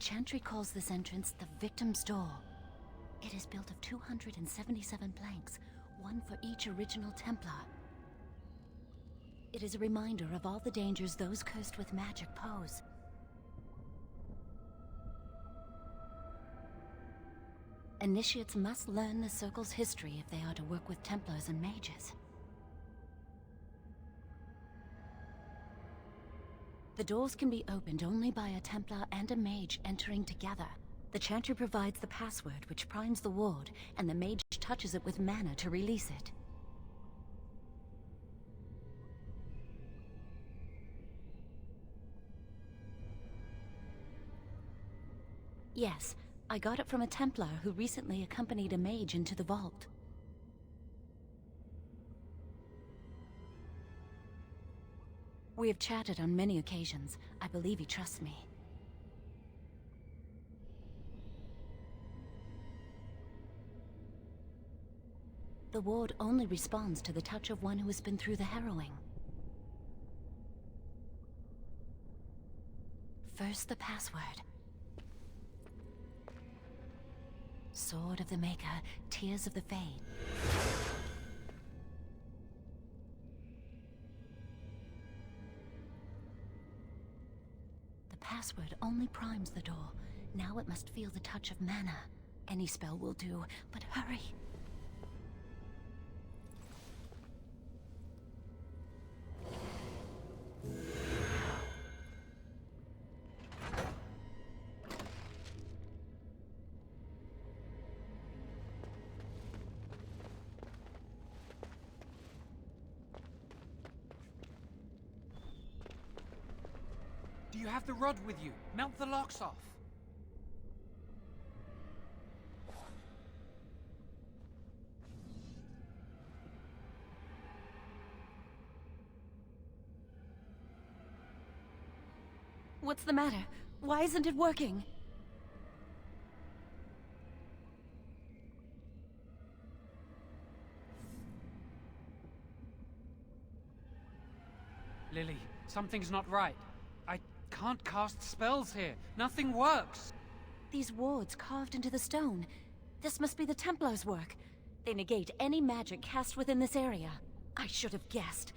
[SPEAKER 17] Chantry calls this entrance the Victim's Door. It is built of 277 planks, one for each original Templar. It is a reminder of all the dangers those cursed with magic pose. Initiates must learn the Circle's history if they are to work with Templars and mages. The doors can be opened only by a Templar and a mage entering together. The Chantry provides the password, which primes the ward, and the mage touches it with mana to release it. Yes, I got it from a Templar who recently accompanied a mage into the vault. We have chatted on many occasions. I believe he trusts me. The ward only responds to the touch of one who has been through the harrowing. First, the password. Sword of the Maker, Tears of the Fade. The password only primes the door. Now it must feel the touch of mana. Any spell will do, but hurry.
[SPEAKER 9] Do you have the rod with you? Melt the locks off.
[SPEAKER 17] What's the matter? Why isn't it working?
[SPEAKER 9] Lily, something's not right. I can't cast spells here. Nothing works.
[SPEAKER 17] These wards carved into the stone. This must be the Templars' work. They negate any magic cast within this area. I should have guessed.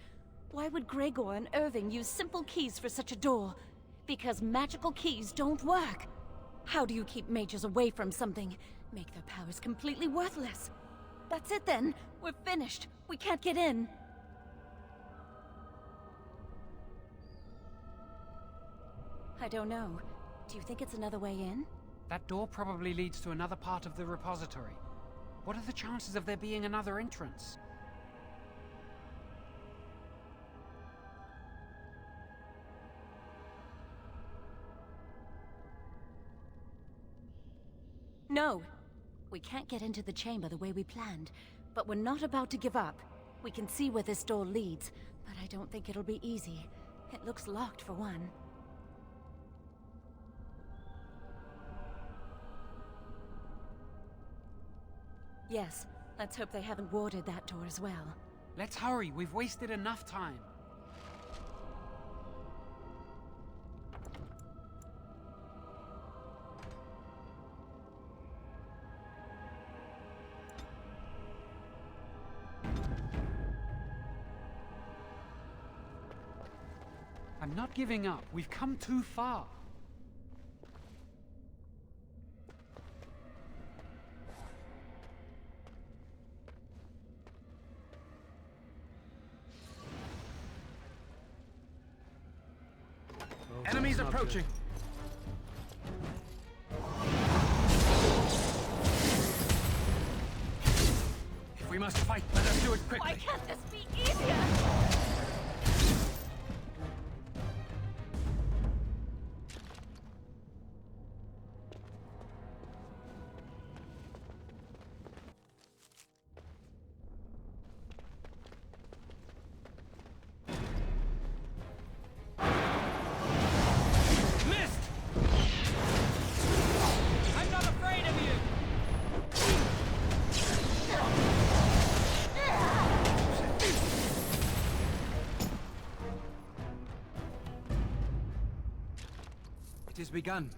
[SPEAKER 17] Why would Gregor and Irving use simple keys for such a door? Because magical keys don't work. How do you keep mages away from something? Make their powers completely worthless. That's it then. We're finished. We can't get in. I don't know. Do you think it's another way in?
[SPEAKER 9] That door probably leads to another part of the repository. What are the chances of there being another entrance?
[SPEAKER 17] No. We can't get into the chamber the way we planned, but we're not about to give up. We can see where this door leads, but I don't think it'll be easy. It looks locked for one. Yes, let's hope they haven't warded that door as well.
[SPEAKER 9] Let's hurry, we've wasted enough time. I'm not giving up. We've come too far.
[SPEAKER 4] Enemies approaching. If we must fight, let us do it quickly.
[SPEAKER 17] Why can't this be easier?
[SPEAKER 4] It is begun.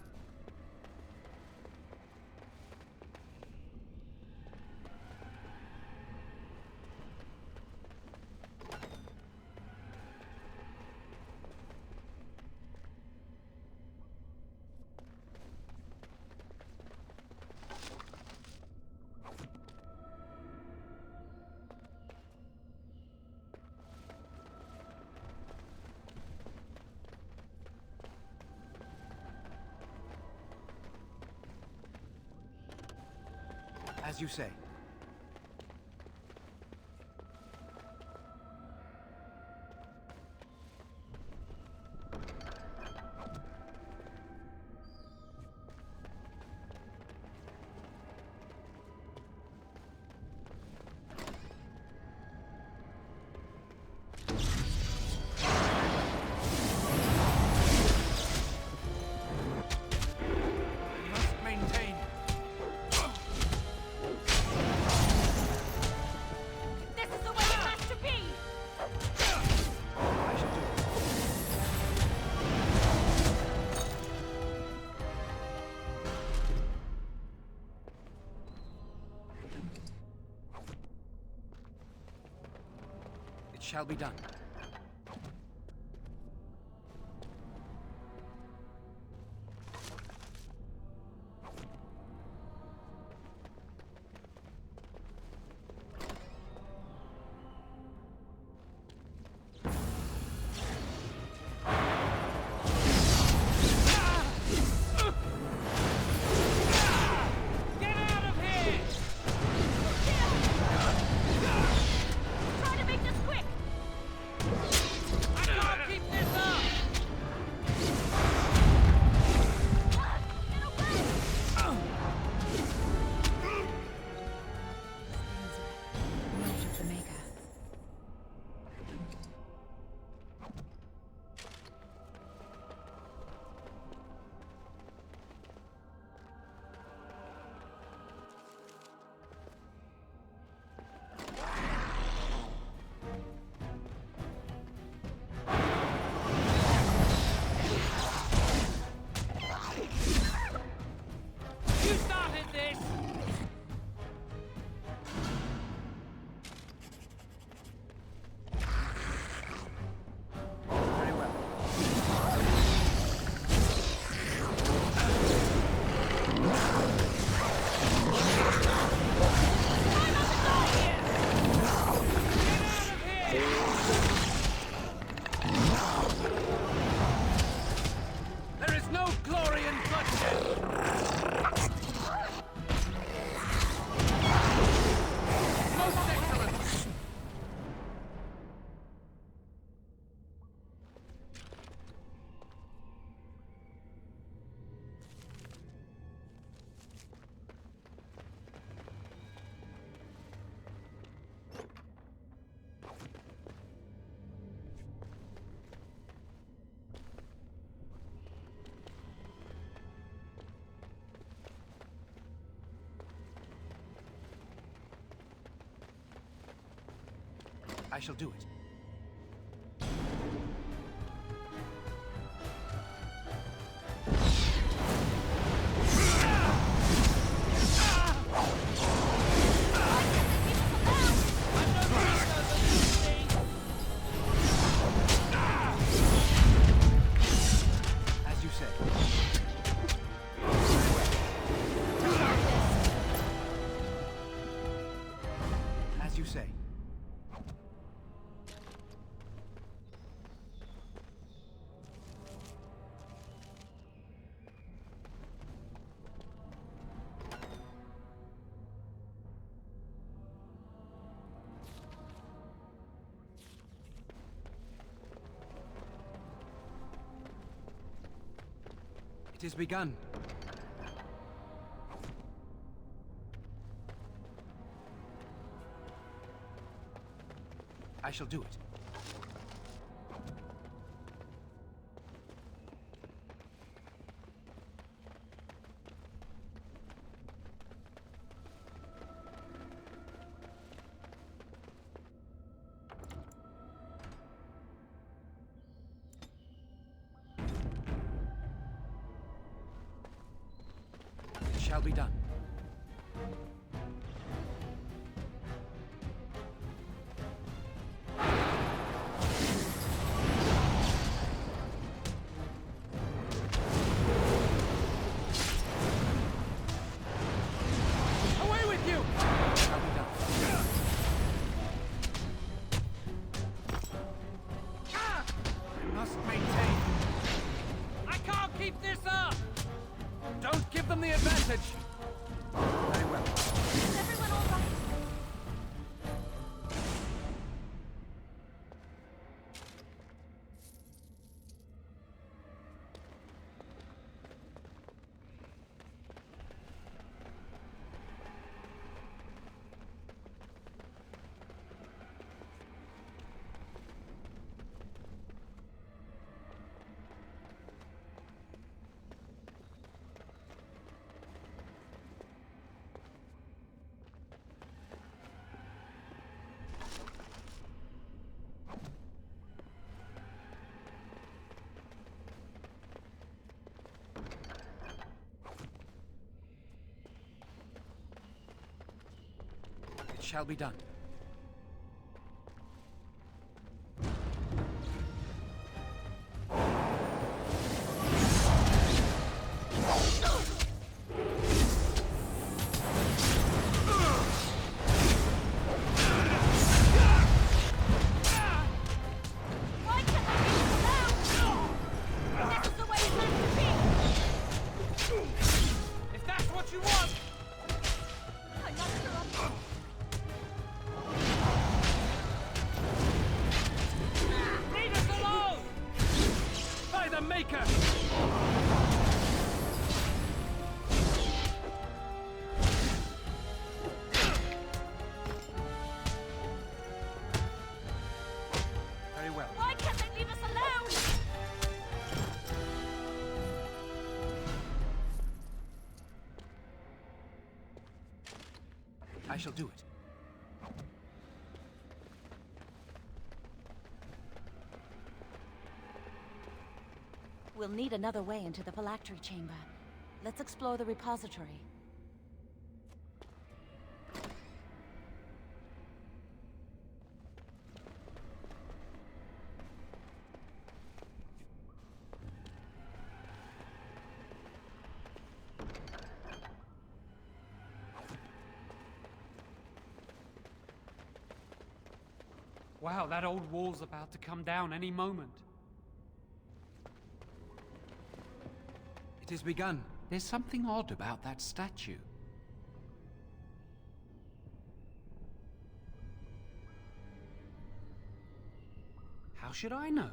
[SPEAKER 5] As you say. Shall be done. I shall do it. As you say. As you say. It is begun. I shall do it. Shall be done. Away with you! Shall be done. I must maintain. I can't keep this up! Don't give them the advantage!
[SPEAKER 9] shall be done. I shall do it.
[SPEAKER 17] We'll need another way into the phylactery chamber. Let's explore the repository.
[SPEAKER 9] Wow, that old wall's about to come down any moment.
[SPEAKER 4] It has begun.
[SPEAKER 9] There's something odd about that statue. How should I know?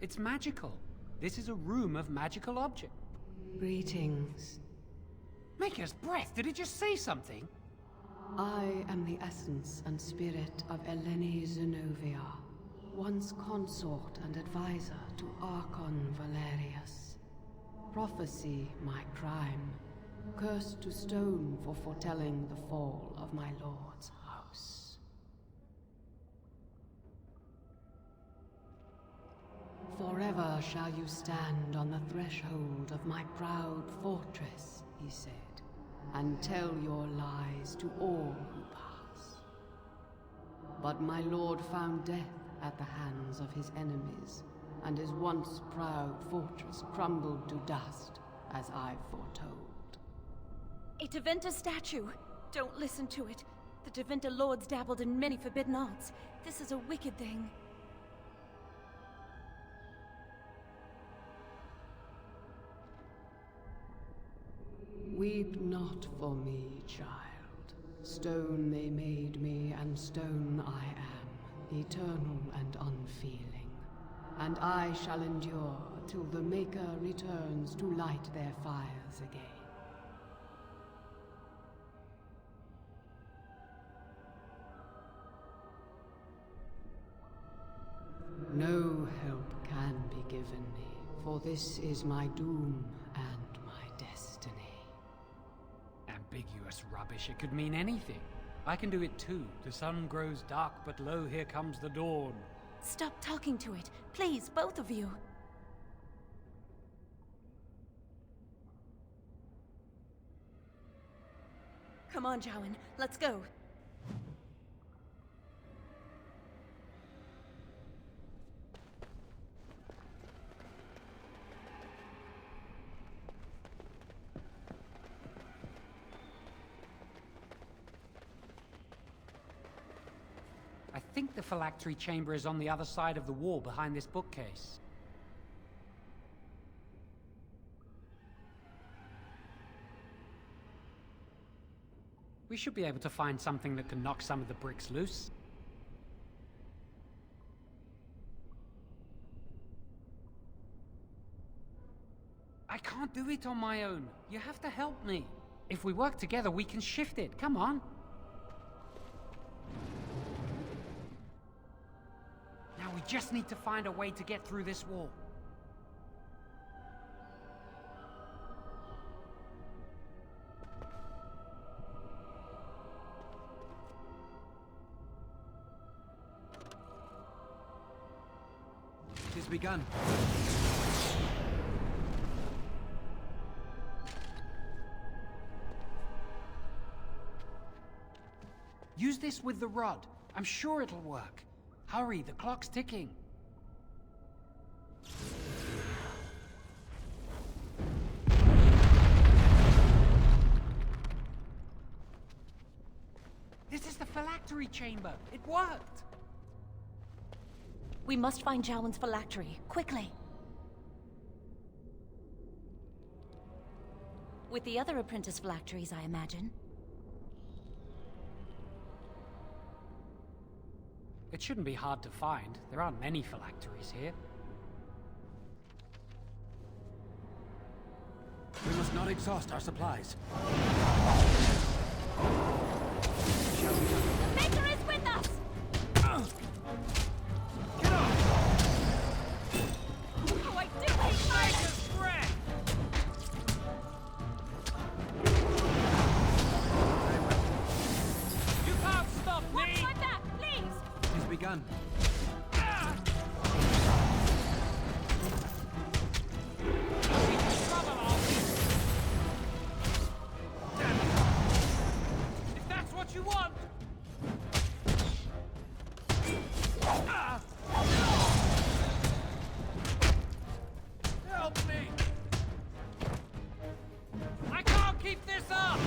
[SPEAKER 9] It's magical. This is a room of magical objects.
[SPEAKER 15] Greetings.
[SPEAKER 9] Maker's breath, did it just say something?
[SPEAKER 15] I am the essence and spirit of Eleni Zenovia, once consort and advisor to Archon Valerius. Prophecy my crime, cursed to stone for foretelling the fall of my lord's house. Forever shall you stand on the threshold of my proud fortress, he said, and tell your lies to all who pass. But my lord found death at the hands of his enemies, and his once proud fortress crumbled to dust, as I foretold.
[SPEAKER 17] A Tevinter statue! Don't listen to it. The Tevinter lords dabbled in many forbidden arts. This is a wicked thing.
[SPEAKER 15] Weep not for me, child. Stone they made me, and stone I am, eternal and unfeeling. And I shall endure till the Maker returns to light their fires again. No help can be given me, for this is my doom and my destiny.
[SPEAKER 9] Ambiguous rubbish, it could mean anything. I can do it too. The sun grows dark, but lo, here comes the dawn.
[SPEAKER 17] Stop talking to it, please, both of you. Come on, Jowan, let's go.
[SPEAKER 9] I think the phylactery chamber is on the other side of the wall behind this bookcase. We should be able to find something that can knock some of the bricks loose. I can't do it on my own. You have to help me. If we work together, we can shift it. Come on. Now we just need to find a way to get through this wall.
[SPEAKER 4] It has begun.
[SPEAKER 9] Use this with the rod. I'm sure it'll work. Hurry, the clock's ticking. This is the phylactery chamber. It worked.
[SPEAKER 17] We must find Jowan's phylactery, quickly. With the other apprentice phylacteries, I imagine.
[SPEAKER 9] It shouldn't be hard to find. There aren't many phylacteries here.
[SPEAKER 4] We must not exhaust our supplies.
[SPEAKER 17] The Maker is with us!
[SPEAKER 4] Get off!
[SPEAKER 17] Oh, I do hate fire!
[SPEAKER 4] Spread! You can't stop me!
[SPEAKER 17] Watch my back, please!
[SPEAKER 4] It has begun.
[SPEAKER 9] If that's what you want!
[SPEAKER 4] Help me! I can't keep this up!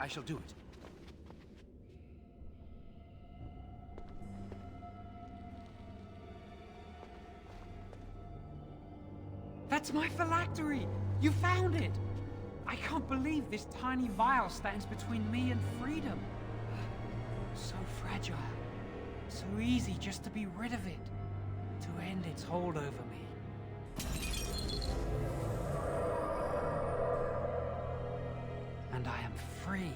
[SPEAKER 4] I shall do it.
[SPEAKER 9] That's my phylactery! You found it! I can't believe this tiny vial stands between me and freedom. So fragile. So easy just to be rid of it. To end its hold over me. And I am free.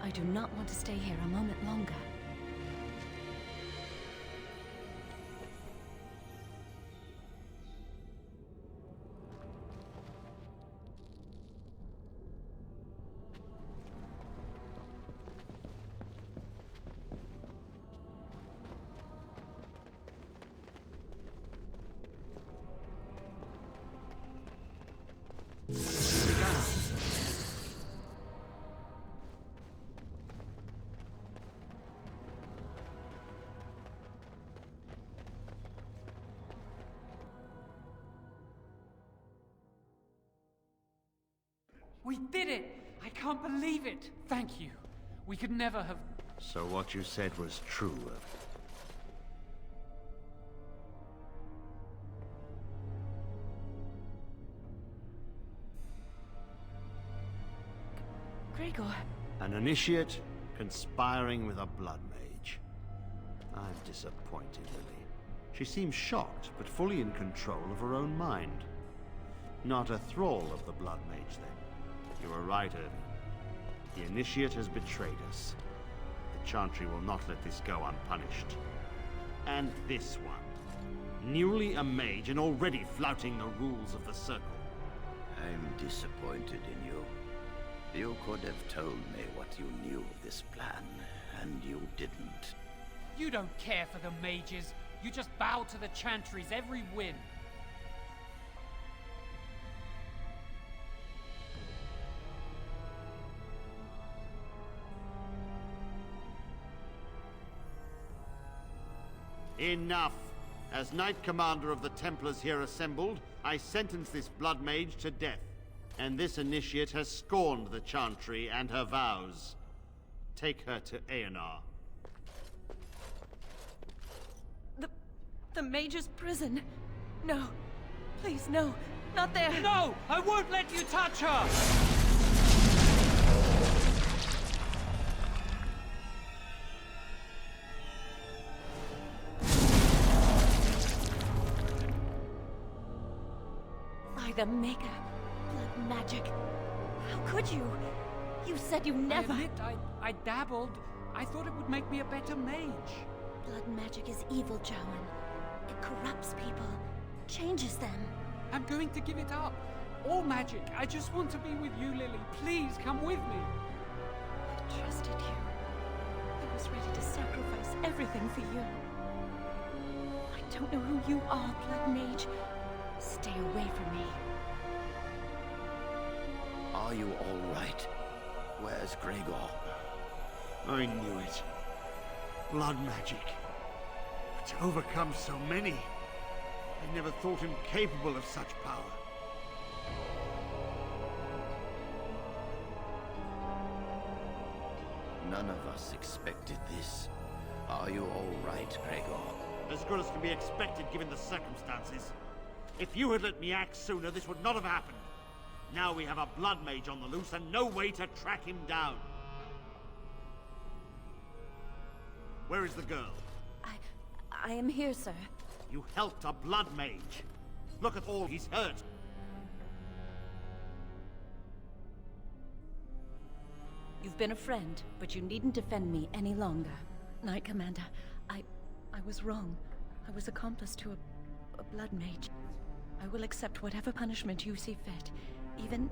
[SPEAKER 17] I do not want to stay here a moment longer.
[SPEAKER 9] We did it! I can't believe it! Thank you. We could never have...
[SPEAKER 2] So what you said was true.
[SPEAKER 17] Gregor.
[SPEAKER 2] An initiate conspiring with a blood mage. I'm disappointed, Lily. She seems shocked, but fully in control of her own mind. Not a thrall of the blood mage, then. You were right, Irving. The initiate has betrayed us. The Chantry will not let this go unpunished. And this one. Newly a mage and already flouting the rules of the Circle.
[SPEAKER 3] I'm disappointed in you. You could have told me what you knew of this plan, and you didn't.
[SPEAKER 9] You don't care for the mages. You just bow to the Chantry's every whim.
[SPEAKER 2] Enough! As Knight Commander of the Templars here assembled, I sentence this Blood Mage to death. And this initiate has scorned the Chantry and her vows. Take her to Aenar.
[SPEAKER 10] The Mage's prison. No. Please, no. Not there.
[SPEAKER 9] No! I won't let you touch her!
[SPEAKER 17] By the Maker. Blood magic. How could you? You said you never...
[SPEAKER 9] I admit, I dabbled. I thought it would make me a better mage.
[SPEAKER 17] Blood magic is evil, Jowan. It corrupts people, changes them.
[SPEAKER 9] I'm going to give it up. All magic. I just want to be with you, Lily. Please, come with me.
[SPEAKER 10] I trusted you. I was ready to sacrifice everything for you. I don't know who you are, Blood Mage. Stay away from me.
[SPEAKER 3] Are you all right? Where's Gregor?
[SPEAKER 2] I knew it. Blood magic. But to overcome so many, I never thought him capable of such power.
[SPEAKER 3] None of us expected this. Are you all right, Gregor?
[SPEAKER 2] As good as can be expected given the circumstances. If you had let me act sooner, this would not have happened. Now we have a blood mage on the loose and no way to track him down. Where is the girl?
[SPEAKER 17] I am here, sir.
[SPEAKER 2] You helped a blood mage. Look at all he's hurt.
[SPEAKER 17] You've been a friend, but you needn't defend me any longer. Knight Commander, I was wrong. I was accomplice to a blood mage. I will accept whatever punishment you see fit. Even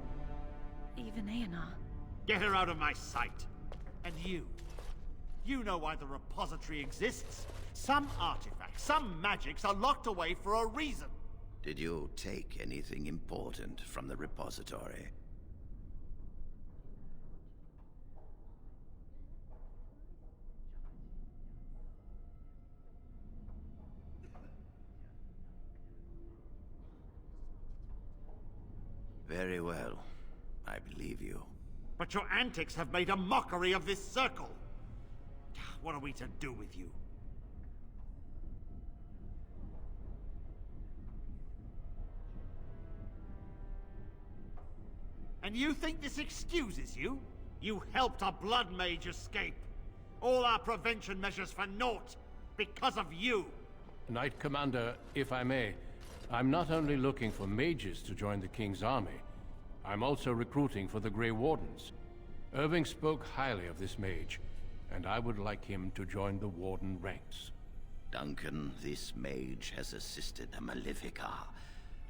[SPEAKER 17] Aenar.
[SPEAKER 2] Get her out of my sight. And you know why the repository exists. Some artifacts, some magics are locked away for a reason.
[SPEAKER 3] Did you take anything important from the repository? Very well. I believe you.
[SPEAKER 2] But your antics have made a mockery of this circle. What are we to do with you? And you think this excuses you? You helped a blood mage escape. All our prevention measures for naught. Because of you.
[SPEAKER 1] Knight Commander, if I may, I'm not only looking for mages to join the King's army, I'm also recruiting for the Grey Wardens. Irving spoke highly of this mage, and I would like him to join the Warden ranks.
[SPEAKER 3] Duncan, this mage has assisted the Malefica,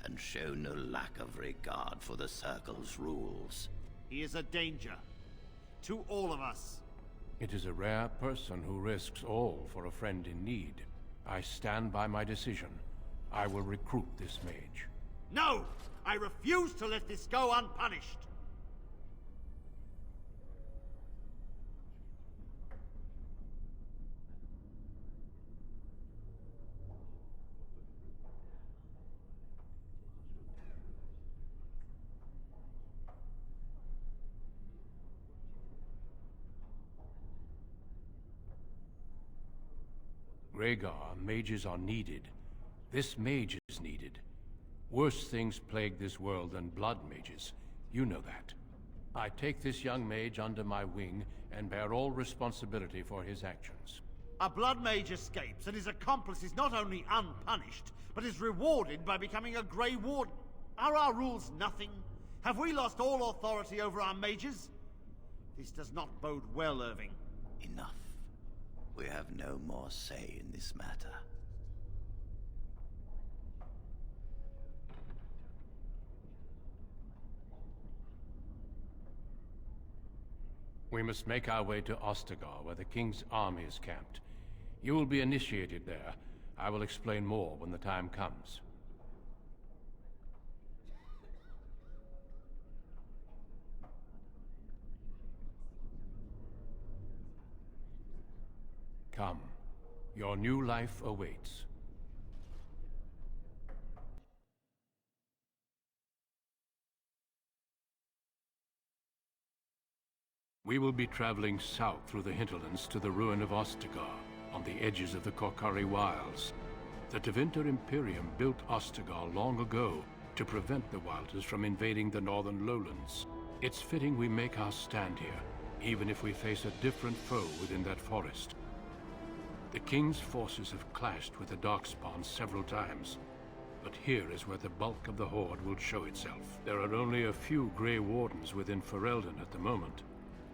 [SPEAKER 3] and shown no lack of regard for the Circle's rules.
[SPEAKER 2] He is a danger. To all of us.
[SPEAKER 1] It is a rare person who risks all for a friend in need. I stand by my decision. I will recruit this mage.
[SPEAKER 2] No! I refuse to let this go unpunished!
[SPEAKER 1] Rhaegar, mages are needed. This mage is needed. Worse things plague this world than blood mages. You know that. I take this young mage under my wing and bear all responsibility for his actions.
[SPEAKER 2] A blood mage escapes and his accomplice is not only unpunished, but is rewarded by becoming a Grey Warden. Are our rules nothing? Have we lost all authority over our mages? This does not bode well, Irving.
[SPEAKER 3] Enough. We have no more say in this matter.
[SPEAKER 1] We must make our way to Ostagar, where the King's army is camped. You will be initiated there. I will explain more when the time comes. Come. Your new life awaits. We will be traveling south through the hinterlands to the ruin of Ostagar, on the edges of the Korkari Wilds. The Tevinter Imperium built Ostagar long ago to prevent the Wilders from invading the northern lowlands. It's fitting we make our stand here, even if we face a different foe within that forest. The King's forces have clashed with the Darkspawn several times, but here is where the bulk of the Horde will show itself. There are only a few Grey Wardens within Ferelden at the moment,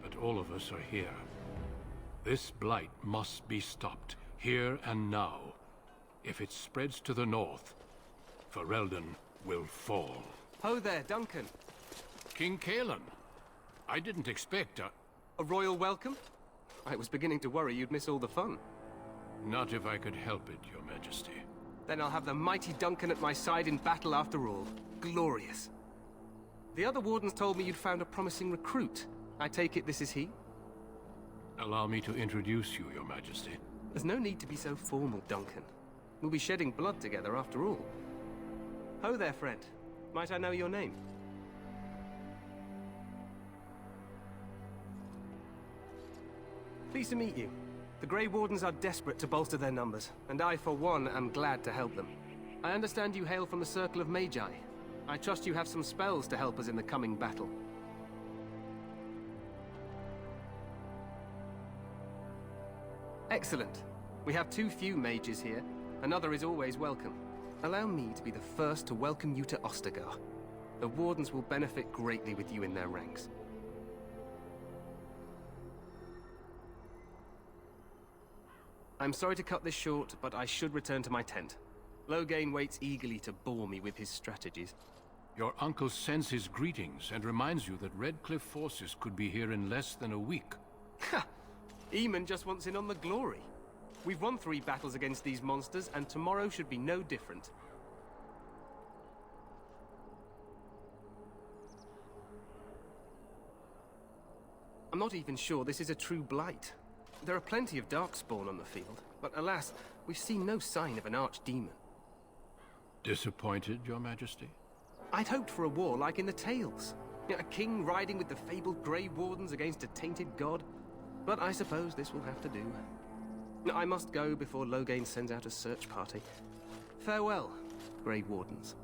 [SPEAKER 1] but all of us are here. This blight must be stopped, here and now. If it spreads to the north, Ferelden will fall.
[SPEAKER 20] Ho there, Duncan.
[SPEAKER 1] King Kalen. I didn't expect
[SPEAKER 20] a royal welcome? I was beginning to worry you'd miss all the fun.
[SPEAKER 1] Not if I could help it, Your Majesty.
[SPEAKER 20] Then I'll have the mighty Duncan at my side in battle after all. Glorious. The other wardens told me you'd found a promising recruit. I take it this is he?
[SPEAKER 1] Allow me to introduce you, Your Majesty.
[SPEAKER 20] There's no need to be so formal, Duncan. We'll be shedding blood together after all. Ho there, friend. Might I know your name? Pleased to meet you. The Grey Wardens are desperate to bolster their numbers, and I, for one, am glad to help them. I understand you hail from the Circle of Magi. I trust you have some spells to help us in the coming battle. Excellent. We have too few mages here. Another is always welcome. Allow me to be the first to welcome you to Ostagar. The Wardens will benefit greatly with you in their ranks. I'm sorry to cut this short, but I should return to my tent. Loghain waits eagerly to bore me with his strategies.
[SPEAKER 1] Your uncle sends his greetings and reminds you that Redcliffe forces could be here in less than a week.
[SPEAKER 20] Ha! Eamon just wants in on the glory. We've won 3 battles against these monsters, and tomorrow should be no different. I'm not even sure this is a true blight. There are plenty of Darkspawn on the field, but alas, we've seen no sign of an archdemon.
[SPEAKER 1] Disappointed, Your Majesty?
[SPEAKER 20] I'd hoped for a war like in the tales. A king riding with the fabled Grey Wardens against a tainted god. But I suppose this will have to do. I must go before Loghain sends out a search party. Farewell, Grey Wardens.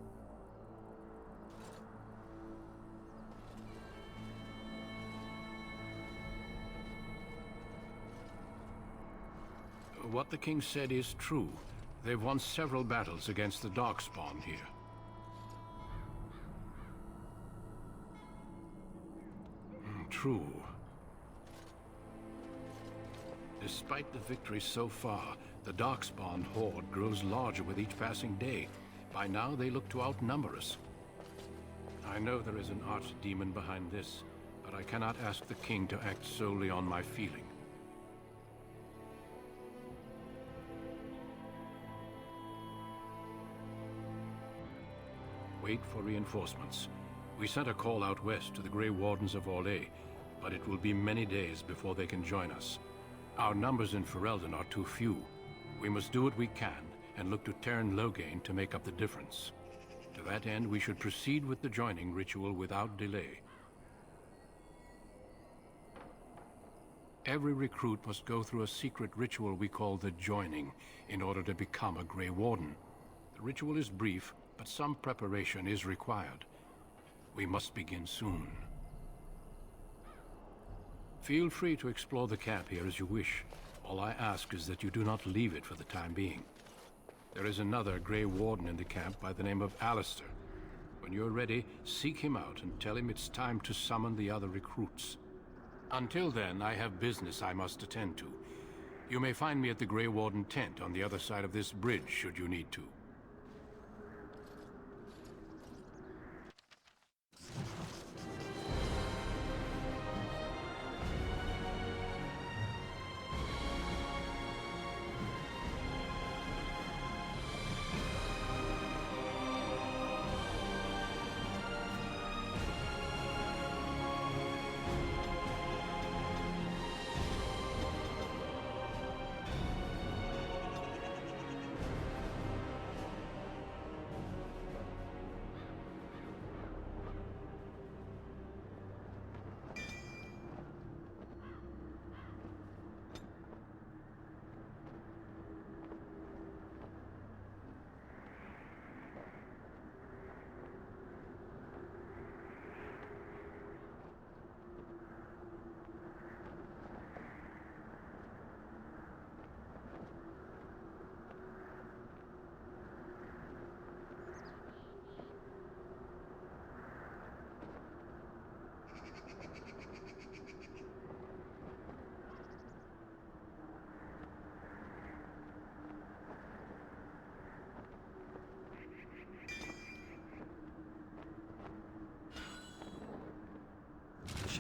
[SPEAKER 1] What the king said is true. They've won several battles against the Darkspawn here. True. Despite the victories so far, the Darkspawn horde grows larger with each passing day. By now, they look to outnumber us. I know there is an archdemon behind this, but I cannot ask the king to act solely on my feeling. Wait for reinforcements. We sent a call out west to the Grey Wardens of Orlais, but it will be many days before they can join us. Our numbers in Ferelden are too few. We must do what we can, and look to Teyrn Loghain to make up the difference. To that end, we should proceed with the joining ritual without delay. Every recruit must go through a secret ritual we call the joining, in order to become a Grey Warden. The ritual is brief, but some preparation is required. We must begin soon. Feel free to explore the camp here as you wish. All I ask is that you do not leave it for the time being. There is another Grey Warden in the camp by the name of Alistair. When you're ready, seek him out and tell him it's time to summon the other recruits. Until then, I have business I must attend to. You may find me at the Grey Warden tent on the other side of this bridge, should you need to.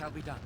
[SPEAKER 4] shall be done.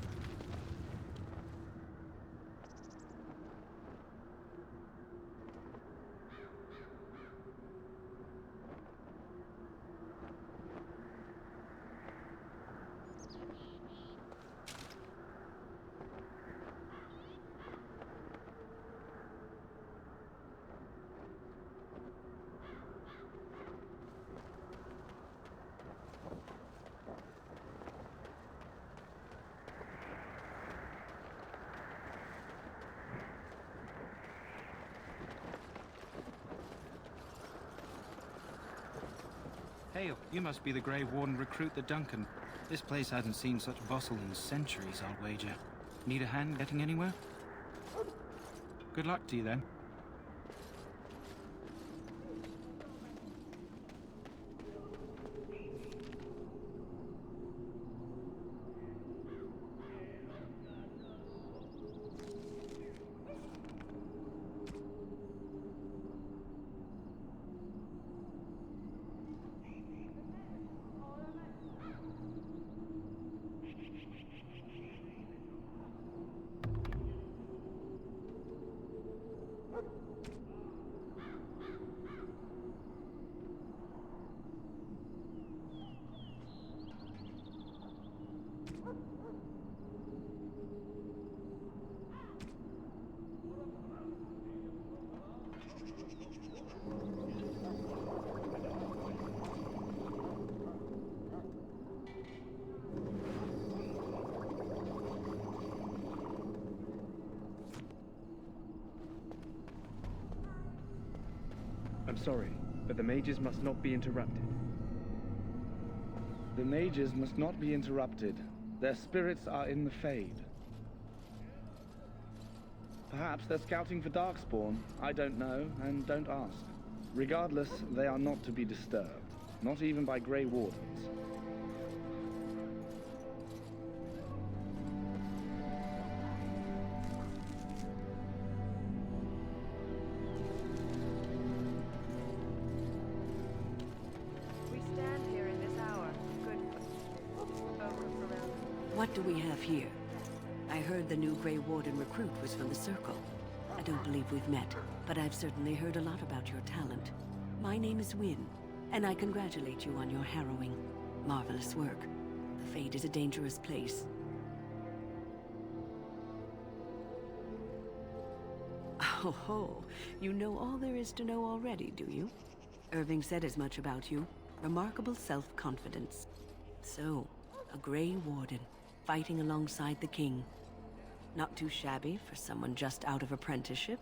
[SPEAKER 21] Hail, you must be the Grey Warden recruit the Duncan. This place hasn't seen such bustle in centuries, I'll wager. Need a hand getting anywhere? Good luck to you then.
[SPEAKER 22] I'm sorry, but the mages must not be interrupted.
[SPEAKER 23] The mages must not be interrupted. Their spirits are in the Fade. Perhaps they're scouting for Darkspawn. I don't know, and don't ask. Regardless, they are not to be disturbed. Not even by Grey Wardens.
[SPEAKER 24] What do we have here? I heard the new Grey Warden recruit was from the Circle. I don't believe we've met, but I've certainly heard a lot about your talent. My name is Wynne, and I congratulate you on your harrowing, marvelous work. The Fade is a dangerous place. Oh ho, you know all there is to know already, do you? Irving said as much about you. Remarkable self-confidence. So, a Grey Warden, fighting alongside the king. Not too shabby for someone just out of apprenticeship.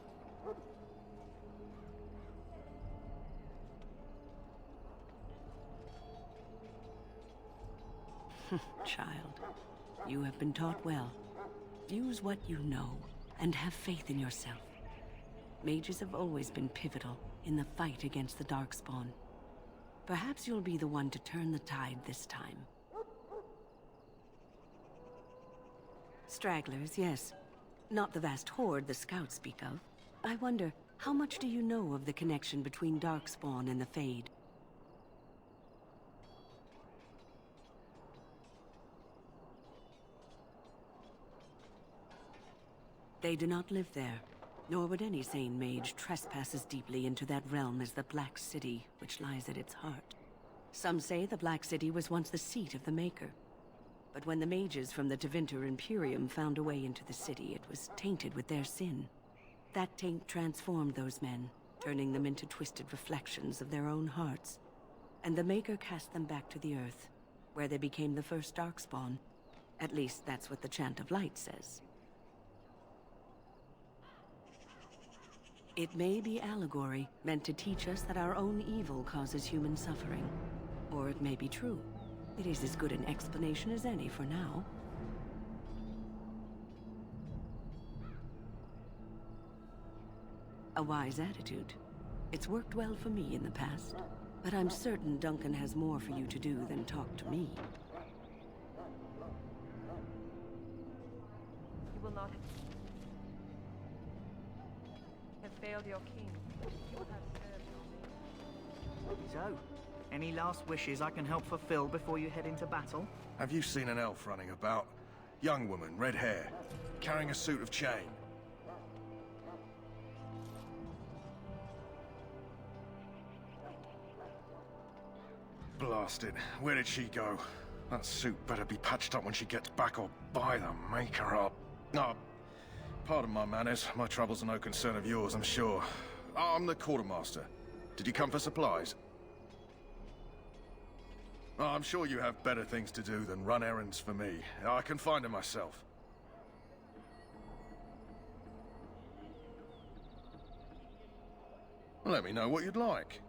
[SPEAKER 24] Child, you have been taught well. Use what you know, and have faith in yourself. Mages have always been pivotal in the fight against the Darkspawn. Perhaps you'll be the one to turn the tide this time. Stragglers, yes. Not the vast horde the scouts speak of. I wonder, how much do you know of the connection between Darkspawn and the Fade? They do not live there, nor would any sane mage trespass as deeply into that realm as the Black City, which lies at its heart. Some say the Black City was once the seat of the Maker. But when the mages from the Tevinter Imperium found a way into the city, it was tainted with their sin. That taint transformed those men, turning them into twisted reflections of their own hearts. And the Maker cast them back to the Earth, where they became the first Darkspawn. At least that's what the Chant of Light says. It may be allegory, meant to teach us that our own evil causes human suffering. Or it may be true. It is as good an explanation as any for now. A wise attitude. It's worked well for me in the past, but I'm certain Duncan has more for you to do than talk to me.
[SPEAKER 11] You will not have failed your king. You will have served your
[SPEAKER 25] So, any last wishes I can help fulfill before you head into battle?
[SPEAKER 26] Have you seen an elf running about?
[SPEAKER 6] Young woman, red hair, carrying a suit of chain. Blast it. Where did she go? That suit better be patched up when she gets back, or by the maker up. No, pardon my manners. My troubles are no concern of yours, I'm sure. I'm the quartermaster. Did you come for supplies? Oh, I'm sure you have better things to do than run errands for me. I can find them myself. Let me know what you'd like.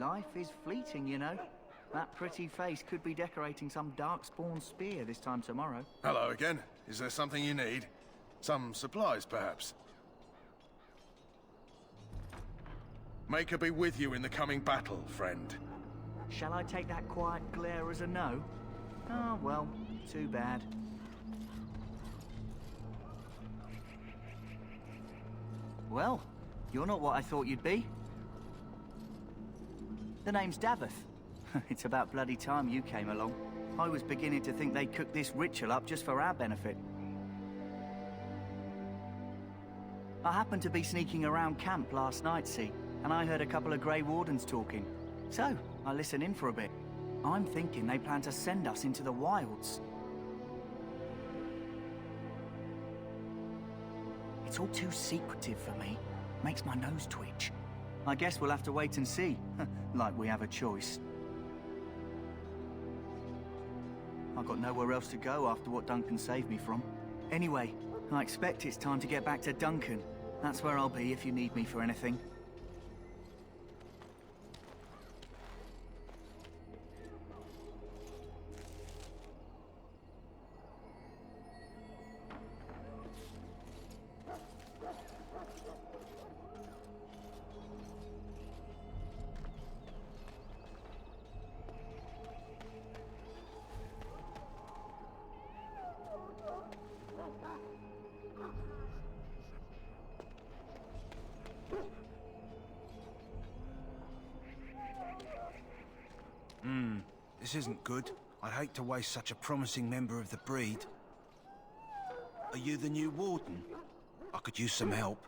[SPEAKER 7] Life is fleeting, you know. That pretty face could be decorating some darkspawn spear this time tomorrow.
[SPEAKER 6] Hello again. Is there something you need? Some supplies, perhaps? May her be with you in the coming battle, friend.
[SPEAKER 7] Shall I take that quiet glare as a no? Oh, well, too bad. Well, you're not what I thought you'd be. The name's Davith. It's about bloody time you came along. I was beginning to think they cooked this ritual up just for our benefit. I happened to be sneaking around camp last night, see, and I heard a couple of Grey Wardens talking. So, I listened in for a bit. I'm thinking they plan to send us into the wilds. It's all too secretive for me. Makes my nose twitch. I guess we'll have to wait and see, like we have a choice. I've got nowhere else to go after what Duncan saved me from. Anyway, I expect it's time to get back to Duncan. That's where I'll be if you need me for anything.
[SPEAKER 8] This isn't good. I'd hate to waste such a promising member of the breed. Are you the new warden? I could use some help.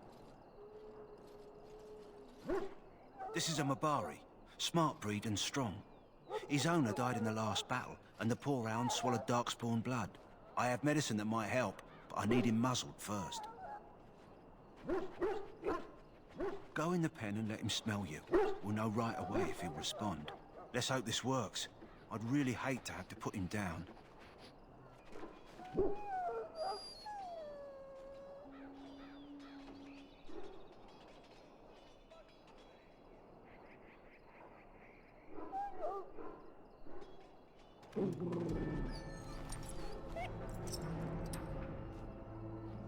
[SPEAKER 8] This is a Mabari. Smart breed and strong. His owner died in the last battle, and the poor hound swallowed darkspawn blood. I have medicine that might help, but I need him muzzled first. Go in the pen and let him smell you. We'll know right away if he'll respond. Let's hope this works. I'd really hate to have to put him down.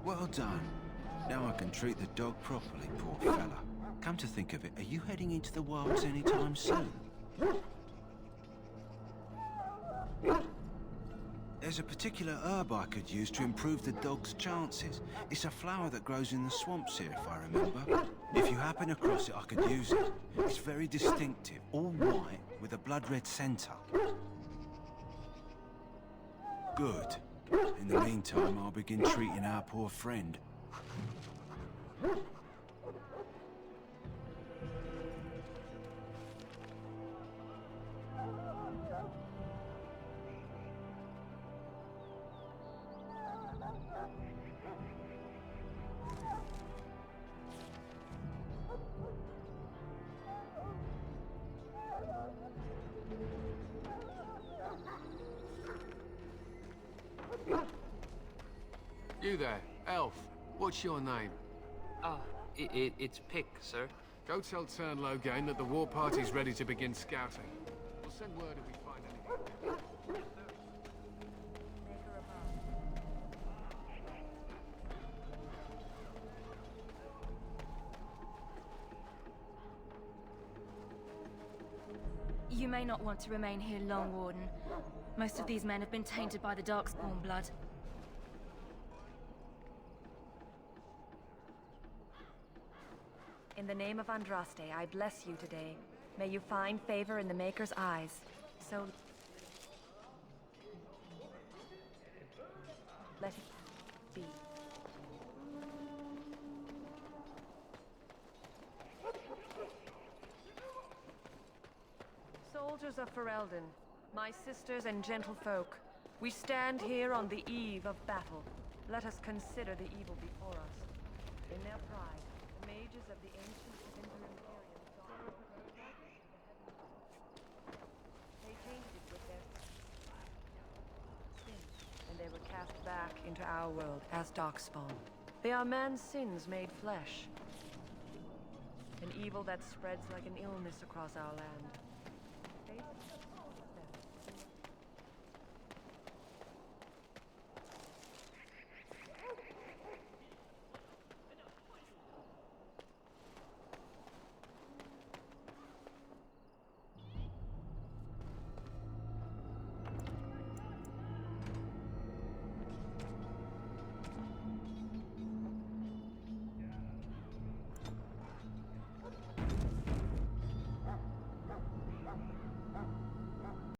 [SPEAKER 8] Well done. Now I can treat the dog properly, poor fella. Come to think of it, are you heading into the wilds anytime soon? There's a particular herb I could use to improve the dog's chances. It's a flower that grows in the swamps here, if I remember. If you happen across it, I could use it. It's very distinctive, all white, with a blood-red centre. Good. In the meantime, I'll begin treating our poor friend.
[SPEAKER 19] You there, elf. What's your name?
[SPEAKER 20] It's Pick, sir.
[SPEAKER 19] Go tell Turn Logain that the war party's ready to begin scouting. We'll send word if we find anything.
[SPEAKER 17] You may not want to remain here long, Warden. Most of these men have been tainted by the Darkspawn blood.
[SPEAKER 11] In the name of Andraste, I bless you today. May you find favor in the Maker's eyes. So... let it be. Soldiers of Ferelden, my sisters and gentlefolk, we stand here on the eve of battle. Let us consider the evil before us. In their pride, the mages of the ancient Tevinter Imperium saw they tainted it with their sins, and they were cast back into our world as Darkspawn. They are man's sins made flesh. An evil that spreads like an illness across our land. Faith